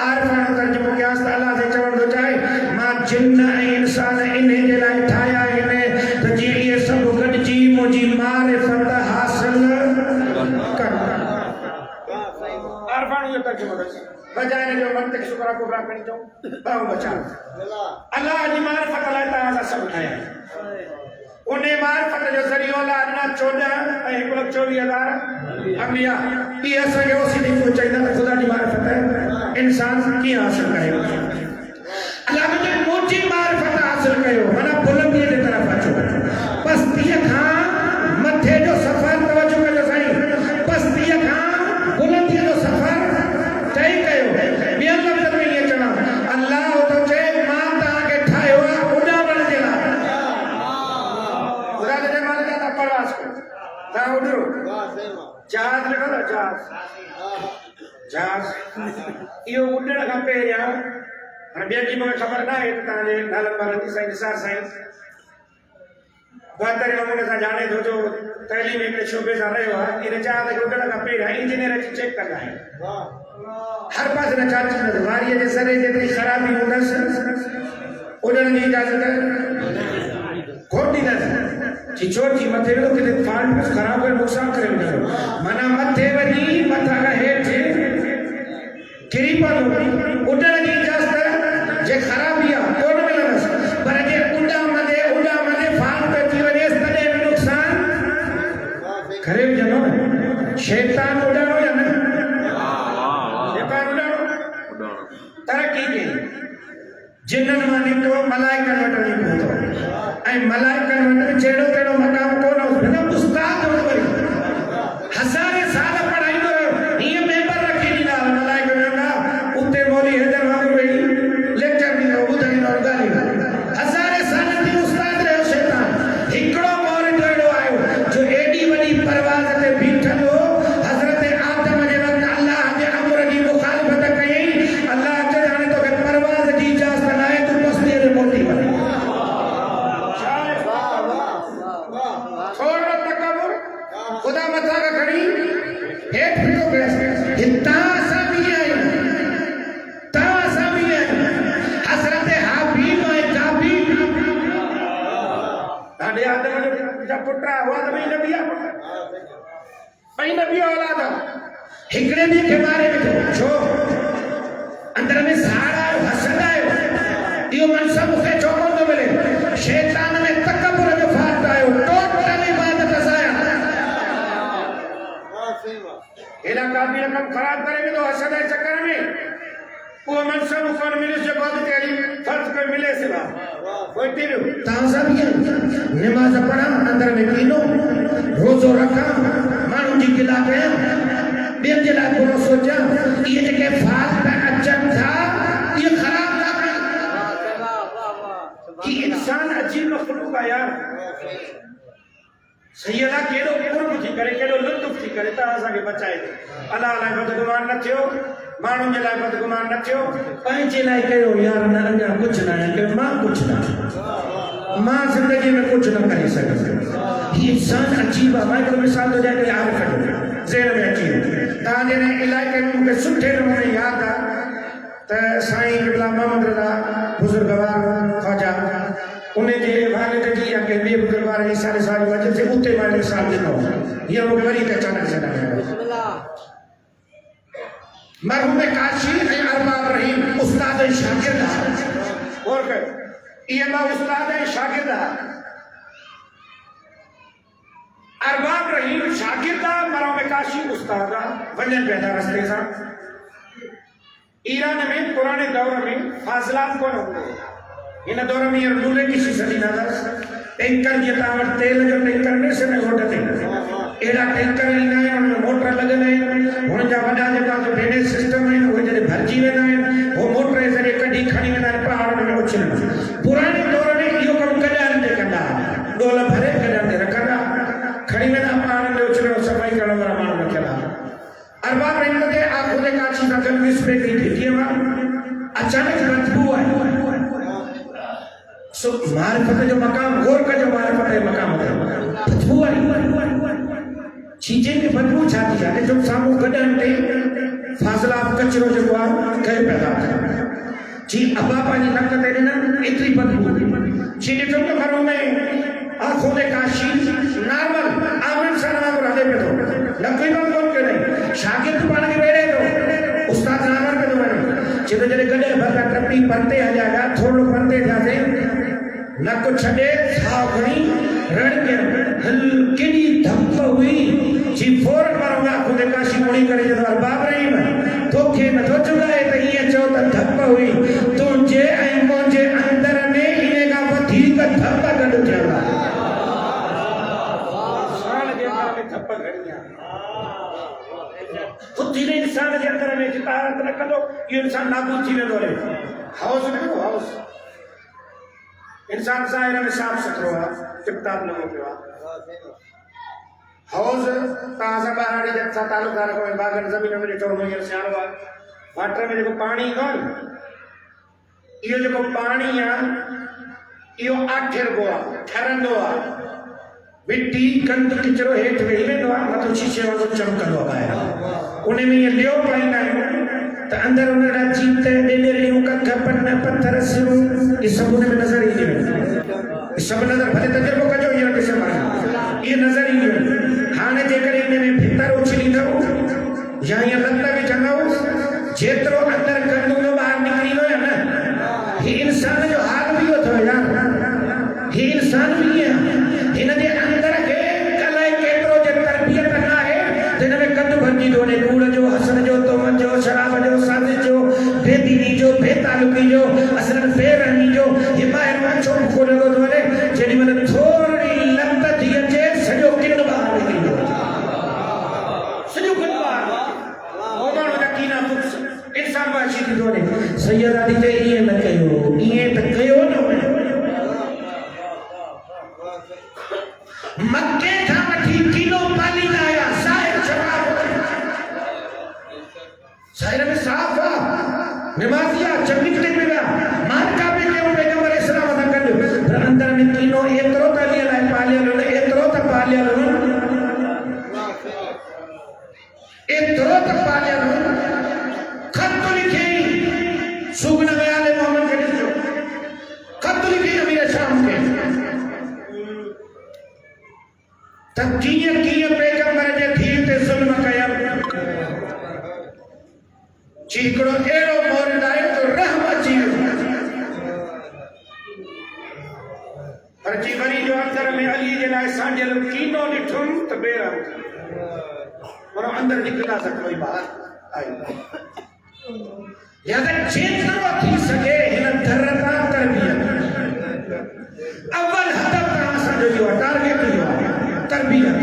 आरिफ़ान तर्जुमो क्या अल्लाह से चवण थो चाहे मां जिन्ना ऐं इंसान इन्हे जे लाइ ठाहिया आहिनि त जीअं इहे सभु गॾिजी मुंहिंजी मारिफ़त हासिल कनि आरिफ़ान जो तर्जुमो बजाय जो मंतिक शुक्र कुबरा करी तो बाऊ बचा अल्लाह जी मारिफत लाइ तव्हां सभु ठाहिया उन मारिफत जो ज़रियो अल्लाह अञा 14 ऐं 1,24,000 अंबिया इहे असांखे ओसीदी पहुचाईंदा त ख़ुदा जी मारिफत इंसान कीअं हासिल करे अल्लाह मुंहिंजी मुंहिंजी मारिफत हासिल कयो माना बुलंदीअ जे तरफ़ अचो पस्तीअ खां मथे जो सफ़र तवजो कजो साईं पस्तीअ खां बुलंदीअ जो सफ़र तय कयो ॿियनि लफ़्ज़नि में इहे चवां अल्लाह थो चए मां तव्हांखे ठाहियो आहे उॾामण जे लाइ ख़ुदा जे मालिक तव्हां परवाज़ कयो तव्हां उॾो जहाज़ लिखो था जहाज़ इहो उॾण खां पहिरियां हाणे ॿियनि जी मूंखे ख़बर न आहे त तव्हांजे नालनि वारनि जी साईं निसार साईं बहितरीन नमूने सां ॼाणे थो जो तइलीम हिकिड़े शोबे सां रहियो आहे इन जहाज़ खे उॾण खां पहिरियां इंजीनियर अची चेक कंदा आहिनि हर पास न चाची न वारीअ जे सरे जेतिरी ख़राबी हूंदसि उॾण जी इजाज़त कोन ॾींदसि जी छोड़ जी मथे वेठो किथे फाल्ट ख़राब करे नुक़सान करे वेंदो माना मथे वञी मथां खां हेठि किरी पवंदो उॾण जी इजाज़त जे ख़राबी आहे कोन मिलंदसि पर जे उॾामंदे फाल्ट अची वञेसि तॾहिं बि नुक़सान करे विझंदो न शैतान उॾाणो या न तरक्की कई जिन्ननि मां निकितो मलाइकनि वटि वञी पहुतो ऐं मलाइकनि वटि जहिड़ो कहिड़ो मक़ाम कोन हो उस्ताद हो वरी हज़ारे साल पढ़ाईंदो रहियो हीअं मेंबर रखी ॾींदा मलाइक वेंदा उते मौली हैदर वांगुरु वेही लेक्चर ॾींदो ॿुधाईंदो ॻाल्हियूं हज़ारे सालनि जी उस्ताद रहियो शैतान हिकिड़ो मौलिद अहिड़ो आयो जो एॾी वॾी परवाज़ ते बीठल हो हज़रत आदम जे वक़्तु अल्लाह जे अमर जी मुखालिफ़त कयई अल्लाह चए तो परवाज़ जी इजाज़त न आहे तूं बस्तीअ में मोटी वञ थोरो तकबुर ख़ुदा मथां खां खणी हेठि फिटो कयसि तव्हां असां बि आहियूं हज़रत हाबीब ऐं काबील ॾाढे आदम जा पुट हुआ त ॿई नबी आहे ॿई नबी औलाद हिकिड़े ॾींहं खे मारे वेठो छो अंदर में साड़ आयो हसद आयो इहो मनसब मूंखे छो कोन थो मिले शैतान में तकबुर जो फाल्ट आयो टोटल इबादत असाया हेॾा काबिल कम ख़राब करे वेंदो हसद जे चक्कर में उहो मनसब कोन मिले जेको अॻिते फर्ज़ कोई मिले सिवा कोई टीरियो तव्हां सां बि नमाज़ पढ़ां अंदर में पीनो रोज़ो रखां माण्हुनि जी गिला कयां ॿियनि जे लाइ बुरो सोचां इहे जेके फाल्ट अचनि था इहे ख़राब था कनि इंसान अजीब मख़लूक आहे यार सैयदा केॾो कुर्ब थी करे केॾो लुत्फ़ थी करे तव्हां असांखे बचाए अलाह लाइ बदगुमान न थियो माण्हुनि जे लाइ बदगुमान न थियो पंहिंजे लाइ कयो यार न अञा कुझु न आहे मां कुझु न मां ज़िंदगी में कुझु न करे सघंदुसि हीउ इंसान अजीब आहे मां हिकिड़ो मिसाल थो ॾियां यार कढो ज़हन में अची वियो तव्हांजे हिन इलाइक़े में मूंखे सुठे नमूने यादि आहे त साईं क़िबला मोहम्मद रज़ा बुज़ुर्गवार ख़्वाजा उन जे वालिद जी या कंहिं ॿिए बुज़ुर्गवार जी सारे साल मस्जिद जे उते मां मिसाल ॾिनो हीअं मूंखे वरी त अचानक सां मरहूम काशी ऐं अरबाब रहीम उस्ताद ऐं शागिर्द और कयो इहे मां उस्ताद ऐं शागिर्द अरबाब रहीम शागिर्द मरहूम काशी उस्ताद वञनि पिया रस्ते सां ईरान में पुराने दौर में फाज़िलात कोन हूंदो इन दौर में ये लूले किसी सदी ना टैंकर जे तावट तेल जो टैंकर ने से घोट ते एड़ा टैंकर ईंदा आहिनि उनमें मोटर लॻल आहिनि हुन जा वॾा जेका ड्रेनेज सिस्टम आहिनि उहे जॾहिं भरिजी वेंदा आहिनि उहो मोटर जे ज़रिए कढी खणी वेंदा आहिनि पहाड़नि में उछलनि पुराणे दौर में इहो कमु कॾहिं ते कंदा डोल भरे कॾहिं ते रखंदा खणी वेंदा पहाड़नि ते उछलण सफ़ाई करण वारा माण्हू रखियल अरबाब बाप रहंदे थे आंखों दे काची दा गल मिस पे गई थी वा अचानक बदबू आई सो मारिफत जो मकाम गौर का जो मारिफत है मकाम है बदबू आई चीजें में बदबू छाती जाने जो सामू गडन ते फासला कचरो जो आ कहे पैदा जी अबा पानी नक तेरे ना इतनी बदबू चीने जो घरों में आंखों दे काशी नॉर्मल आम इंसान को रहने पे तो न कोई बात कौन करे शागिर्द बन के बैठे तो उस्ताद नामर के तो बने जिधर जरे गडे भरता टप्पी पढ़ते आ जाएगा थोड़ा पढ़ते जाते न कुछ छड़े सावनी रण के हल्की धमक हुई जी फौरन मारूंगा खुद काशी मुड़ी करे जब बाप रही मैं धोखे में तो चुका है तो ये चौथा धमक हुई तुझे ऐ मुझे अंदर में इन्हें का वधी का धमक कर चला साल के अंदर में धमक घड़िया बुद्धि ने इंसान के अंदर में जितारत न करो ये इंसान नाबूद थी ने दोले हाउस में को हाउस इंसान ज़ाहिर में साफ सुथरो है किताब लोगों के बाद हाउस ताजा बाहर जब तालुकार को बागन जमीन में टोर में सियार हुआ वाटर में जो पानी कौन ये जो पानी है यो आठर गोआ ठरंदो आ मिट्टी कंद किचरो हेठ वेही वेंदो आ मथो शीशे वांगुर चमकंदो आहे उन में ये लियो पाईंदा आहियूं त अंदर उनड़ा जीते डेलेरियूं कथ पन्न पत्थर सिरूं ये सब उन में नजर ईंदियूं ये सब नजर भले तजुर्बो कजो ये ॾिसो ये नजर ईंदियूं हाणे जेकर इन में भीतर उछलींदो या ये लत में चङो जेतिरो अंदर कंदो ॿाहिरि निकिरींदो है ना ये इंसान जो हाल भी होतो यार ये इंसान भी है इन जे अंदर के कलाए केतिरो जे तरबियत ना है जिन में कंद भरजी दो ने कूड़ जो हसन जो तोमन जो शराब जो साजिश जो बेदीनी जो बेतालुकी जो असलन बेरहमी जो ये बाहर में छो खोले को दोले जेडी मन थोड़ी लत थी अचे सजो किन बाहर निकरी सजो किन बाहर ओ मानो जा कीना बुक्स इंसान वाची थी दोले सैयदा दी ते ये न कयो ये त कयो न मक्के था मठी किलो पानी लाया साहिर शराब साहिर में साफ हुआ नमाजिया चमकने में गया मार्का में क्यों पैगंबर इस्लाम अदा कर दो अंदर में किलो एतरो तालिया लाए पालिया लो एतरो त पालिया लो एतरो त पालिया लो खत लिखे सुगन में आले मोहम्मद के लिखो खत लिखे अमीर शाम के तब कीअं पैगंबर जे धीअ ते ज़ुल्म कया चीकड़ो अहिड़ो मौरिद आहे तो रहम अची वियो पर जी वरी जो अंदर में अली जे लाइ सांडियल कीनो ॾिठुम त बेरहम पर अंदर निकिता त कोई बात आई या त जेतिरो थी सघे हिन दर तां तरबियत अव्वल हदफ तां असांजो इहो टारगेट इहो आहे तरबियत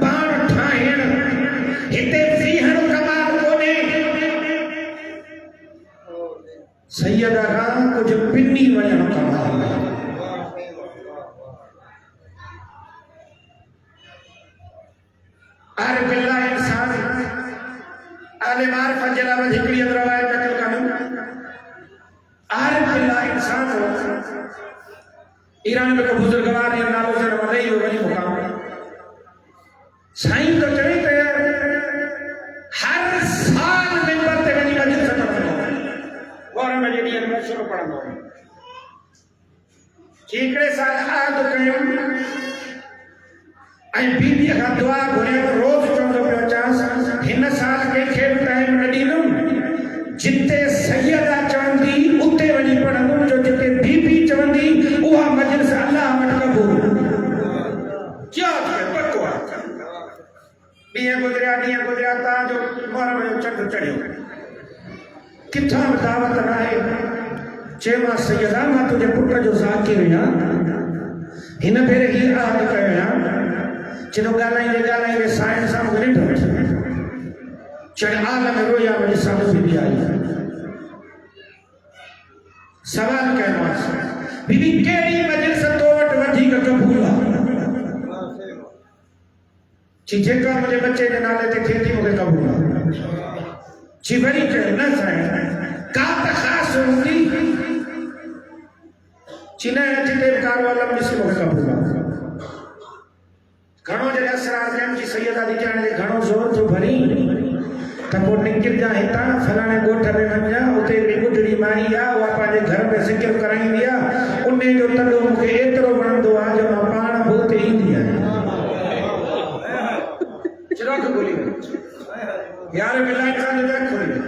पाण ठाहिण हिते फीहण कमाल कोन्हे सैयदा खां कुझु पिनी वञण कमाल अरे बिल्ला इंसान आले मारिफत जे लाइ हिकिड़ी रवायत नकल कयूं अरे बिल्ला इंसान ईरान में को बुजुर्गवार या नालो जण वॾे हो वॾी मुकाम साईं तो चवे त हर साल मेंबर ते वञी मजलिस कंदो गौर में जेडी में शुरू पढ़ंदो हिकिड़े साल आद कयूं ऐं बीबीअ खां दुआ घुरियो रोज़ चवंदो पियो चांस हिन साल कंहिंखे बि टाइम न ॾींदुमि जिते सैयदा चवंदी उते वञी पढ़ंदुमि जो जिते बीबी चवंदी उहा मजलिस अल्लाह वटि क़बूल क्या पको आहे ॾींहं गुज़रिया तव्हांजो मोहरम जो चंड चढ़ियो किथां बि दावत न आहे चयोमांसि सैयदा मां तुंहिंजे पुट जो ज़ाकिर आहियां हिन भेरे हीअ आद कयो आहियां चलो ॻाल्हाईंदे साईं सां ॾिठो चढ़ आलम रोया वञी साधू बीबी आई सवाल कयोमांसि बीबी कहिड़ी मजलिस तो वटि वधीक क़बूल आहे जेका मुंहिंजे बच्चे जे नाले ते थिए थी मूंखे क़बूल आहे चिवरी न साईं का त ख़ासि हूंदी चिना जिते कारवालम ॾिसी मूंखे कबूल आहे घणो जॾहिं असरार कयमि जी सैयदा दी ॼाण जे घणो ज़ोर थो भरी त पोइ निकिर जा हितां फलाणे ॻोठ में वञा उते बि ॿुढड़ी माई आहे उहा पंहिंजे घर में ज़िक्र कराईंदी आहे उन जो तॾो मूंखे एतिरो वणंदो आहे जो मां पाण बि उते ईंदी आहियां चिराग खोली यार मिलाए कान जा खोली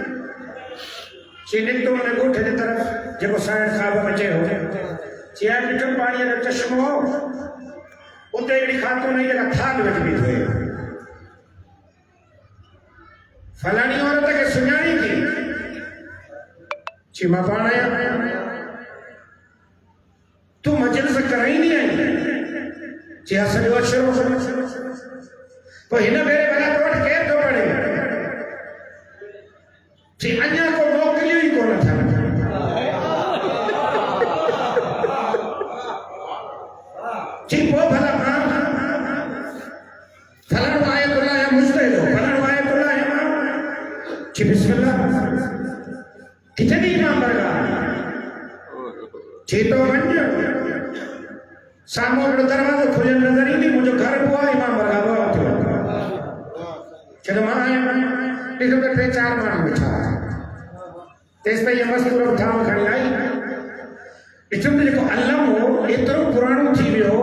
ची निकितो उन ॻोठ जे तरफ़ जेको साइण ख़्वाब में चयो चया ॾिठो पाणीअ जो चश्मो उते हिकिड़ी ख़ातून जी जेका थाल वेठी बीठी हुई फलाणी औरत खे सुञाणी थी ची मां पाण आहियां तूं मजलिस कराईंदी आहीं ची सॼो अशरो पोइ हिन भेरे भला तो वटि केरु थो पढ़े ची अञा को मोकिलियो ई कोन था ची पोइ भला फलाणो आयतुल्लाह या मुस्तहिदो फलाणो आयतुल्लाह या ची बिस्मिल्लाह किथे भी इमाम बरगा ची तो वञ साम्हूं हिकिड़ो दरवाज़ो खुलियल नज़र ईंदी मुंहिंजो घर बि आहे इमाम बरगा बि थियो चलो मां आहियां ॾिठो त 3-4 माण्हू वेठा तेसि ताईं इहा मस्तूर ठाम खणी आई ॾिठो त जेको अलम हो एतिरो पुराणो थी वियो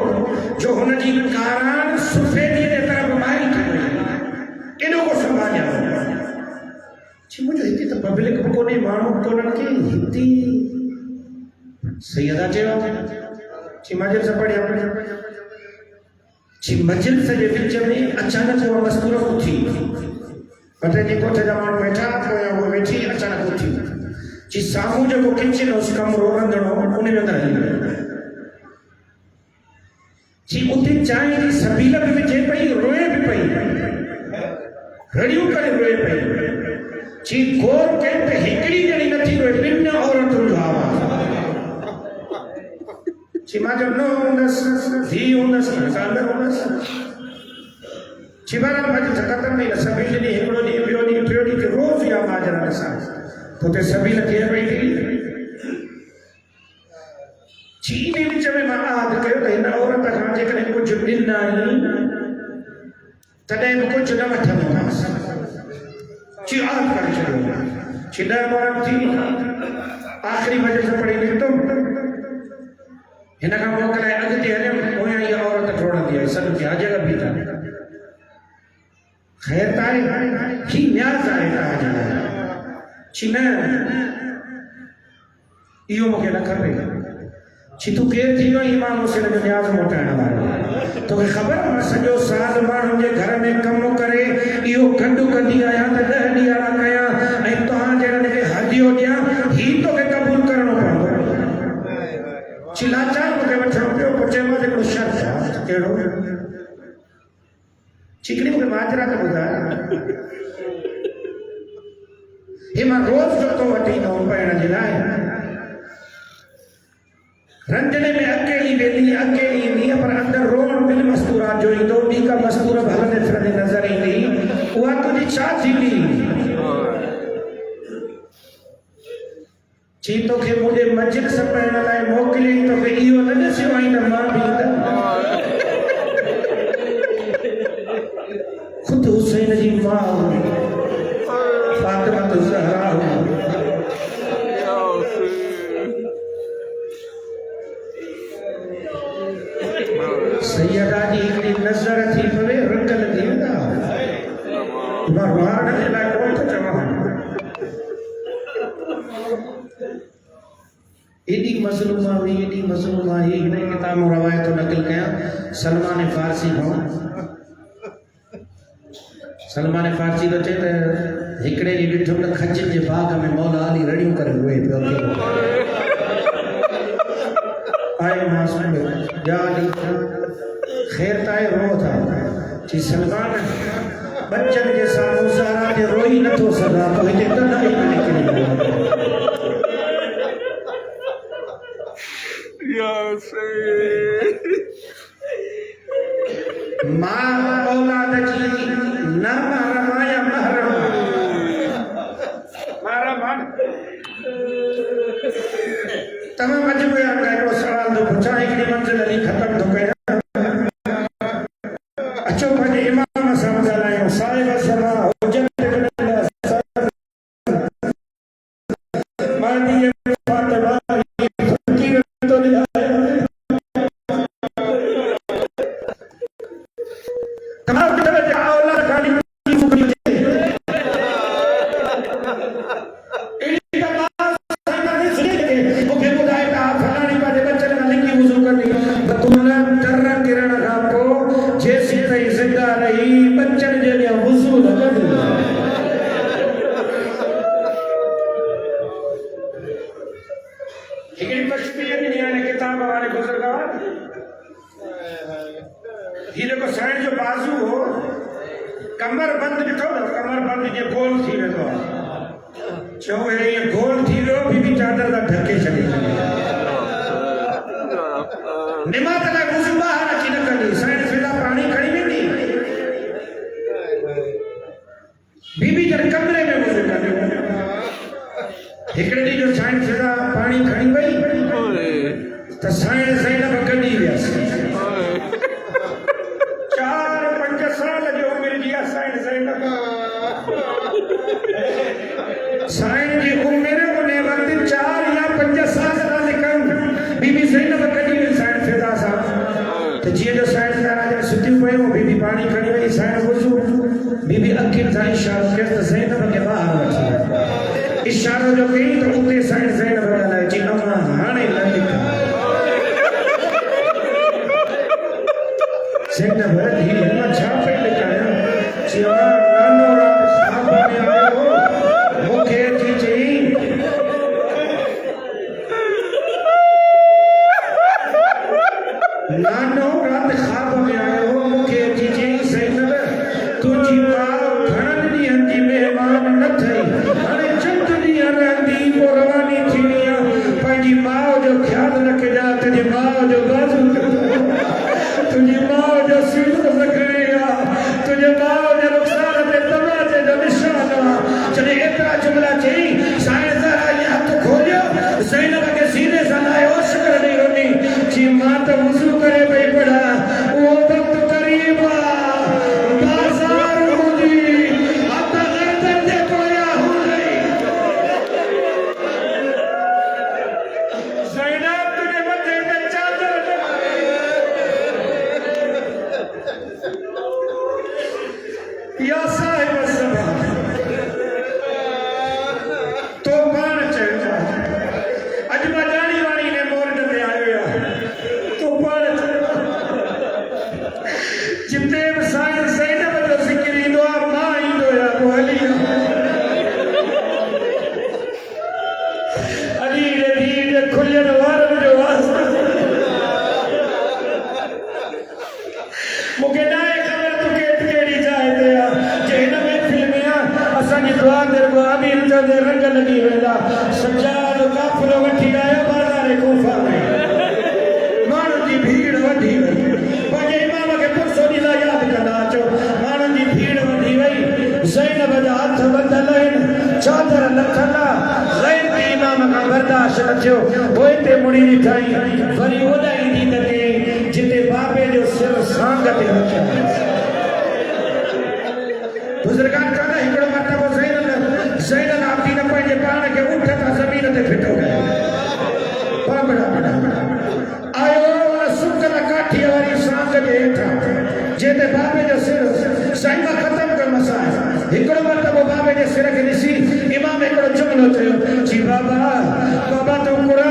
जो हुनजी कारान सफ़ेदी जे तरफ़ मारी थी वई एॾो को संभालिया छी मुंहिंजो हिते त पब्लिक बि कोन्हे माण्हू कोन्हनि खे हिते सैयदा चयो छी मजलिस पढ़िया छी मजलिस जे विच में अचानक उहा मस्तूर उथी पटे जी कोठ जा माण्हू वेठा पोयां उहा वेठी अचानक उथी जी साम्हूं जेको किचन हो कमरो रंधिणो उन में अंदरि हली वियो जी उते चांहि जी सबील बि विझे पई रोए बि पई रड़ियूं करे रोए पई जी गौर कई त हिकिड़ी ॼणी नथी रोए ॿिनि औरतुनि जो आवाज़ जी मां चयो न हूंदसि धीउ हूंदसि कांदर हूंदसि जी बहरहाल मजलिस ख़तमु थी न सभी ॾींहुं हिकिड़ो ॾींहुं ॿियो ॾींहुं टियों ॾींहुं रोज़ इहा माजरा ॾिसां पोइ सबील थिए पई थी जी इन विच में मां यादि कयो त हिन औरत खां जेकॾहिं कुझु ॾिना आहिनि तॾहिं बि कुझु न वठंदोमांसि जी यादि करे छॾियो जी 10 ॿार थी आख़िरी मजलिस पढ़ी निकितुमि हिन खां मोकिलाए अॻिते हलियमि पोयां इहा औरत टोड़ंदी आहे सभु खे हाज़िर बीठा ख़ैर तारे ही न्याज़ आहे तव्हांजे लाइ छी न इहो मूंखे न खपे छी तूं केरु थींदो इमाम हुसैन जो न्याज़ मोटाइण वारो तोखे ख़बर मां सॼो साल माण्हुनि जे घर में कमु करे इहो गॾु कंदी आहियां त 10 ॾींहं कयां ऐं तव्हां जहिड़नि खे हदियो ॾियां ही तोखे क़बूल करणो पवंदो छी लाचार मूंखे वठिणो पियो पोइ चयोमांसि हिकिड़ो शर्त आहे कहिड़ो चिकड़ी मूंखे माजरा त ॿुधाए हे मां रोज़ जो तो वठी ईंदो हुउमि पाइण जे लाइ रंधिणे में अकेली वेंदी अकेली ईंदी पर अंदरि रोअण बिन मस्तूरात जो ईंदो ॿी का मस्तूर हलंदे फिरंदे नज़र ईंदी उहा तुंहिंजी छा थींदी ची तोखे मुंहिंजे मजलिस पाइण लाइ मोकिलियईं तोखे इहो न ॾिसियो आई त मां बि खुद हुसैन जी मां फातिमा ज़हरा सैयदा जी हिकिड़ी नज़र थी पवे रंग लॻी वेंदा मां वार जे लाइ कोन थो चवां एॾी मज़लूमा हुई एॾी मज़लूमा हुई हिन किताब में रवायत नक़ल कयां सलमान फारसी खां सलमान फारसी तो चए त हिकिड़े ॾींहुं ॾिठो त खजनि जे बाग में मौला अली रड़ियूं करे रोए पियो आयो मां जा ख़ैर ताए रो था जी सलमान बच्चन के साम्हूं ज़हरा जे रोई नथो सघां पोइ हिते त न निकिरी मां औलाद जी न महरम या महरम मान तमाम अजब यार का सवाल तो पूछा हिकिड़ी मंज़िल हली ख़त्म थो कयां अचो पंहिंजे इमाम सां ॻाल्हायूं साहिब समा हुजत मानी फातिमा फकीर तो तमाम तरह जा औलाद खाली कमर बंद ॾिठो न कमर बंद जे गोल थी वेंदो आहे चओ हे गोल थी वियो बीबी चादर सां ढके छॾे निमाज़ लाइ वुज़ू ॿाहिरि अची न कंदी साइण फिदा पाणी खणी वेंदी बीबी जॾहिं कमरे में वुज़ू कंदी हिकिड़े ॾींहुं जो साइण फिदा पाणी खणी वई त साइण ज़ैनब कढी वियसि 4-5 साल जो उमिरि जी आहे साइण ज़ैनब साइण जी उमिरि उन वक़्त 4 या 5 साल था लिखनि बीबी ज़ैनब कढी वई साइण फिदा सां त जीअं जो साइण फिदा जॾहिं सुतियूं पियूं बीबी पाणी खणी वई साइण वुज़ू बीबी अखियुनि सां इशारो कयो त ज़ैनब खे ॿाहिरि वठी इशारो जो कई त उते साइण ज़ैनब ॻाल्हाए चई अम्मा हाणे न लिख ज़ैनब धी अम्मा छा पई लिखायां चई नानो रात साहब में आयो मूंखे अची चई नानो रात ख़्वाब में आयो मूंखे अची चई ज़ैनब तुंहिंजी माउ घणनि ॾींहंनि जी महिमान न ठही हाणे चंद ॾींहं रहंदी पोइ रवानी थींदी आहे पंहिंजी माउ जो ख़्यालु रखिजां तुंहिंजी माउ जो बाज़ू तुझी माँ जो सीनो ज़ख़रिया तुझे माँ जो रुख़सार पे तमाचे जो निशान चले एतिरा जुमला चई साइण ज़रा ये हथ खोलियो ज़ैनब के सीने सां लाहे होश करे ॾेई वञी जी मां त वुज़ू करे पई पढ़ा उहो वक़्तु क़रीब आहे बाज़ार मुंहिंजी हथ गर्दन जे पोयां हूंदी ज़ैनब तुंहिंजे मथे ते चादर या साहिब सभा तो पाण चयो अॼु मां ॼाणी वाणी ने मोरड ते आयो आहे तो पाण चयो जिते बि साइण ज़ैनब जो ज़िक्र ईंदो आहे मां ईंदो आहे पोइ हली अली रे खुलियल वारनि जो वास्तो मूंखे न आहे ख़बर तूं कहिड़ी जाइ ते आहे जे हिन में फिल्म आहे असांजी दुआ ते रुॻो आमीर जा रंग लॻी वेंदा सजाद काफ़िलो वठी आयो बाज़ार कूफा में माण्हुनि जी भीड़ वधी वई पंहिंजे इमाम खे पुरसो ॾींदा यादि कंदा अचो माण्हुनि जी भीड़ वधी वई ज़ैनब जा हथ ॿधल आहिनि चादर लथल आहे ग़ैरती इमाम खां बर्दाश्त न थियो पोइ हिते मुड़ी ॾिठाई वरी होॾां ईंदी त कई जिते बाबे जो सिर सांग ते रखियो बुज़ुर्गान चवंदा हिकिड़ो मरतबो ज़ैनब आबदीन पंहिंजे पाण खे उठ तां ज़मीन ते फिटो कयो आयो उन सुकल काठीअ वारी सांग जे हेठां जिते बाबे जो सिर साईं ख़तम कर मसाए हिकिड़ो मरतबो बाबे जे सिर खे ॾिसी इमाम हिकिड़ो जुमिलो चयो जी बाबा तूं क़ुर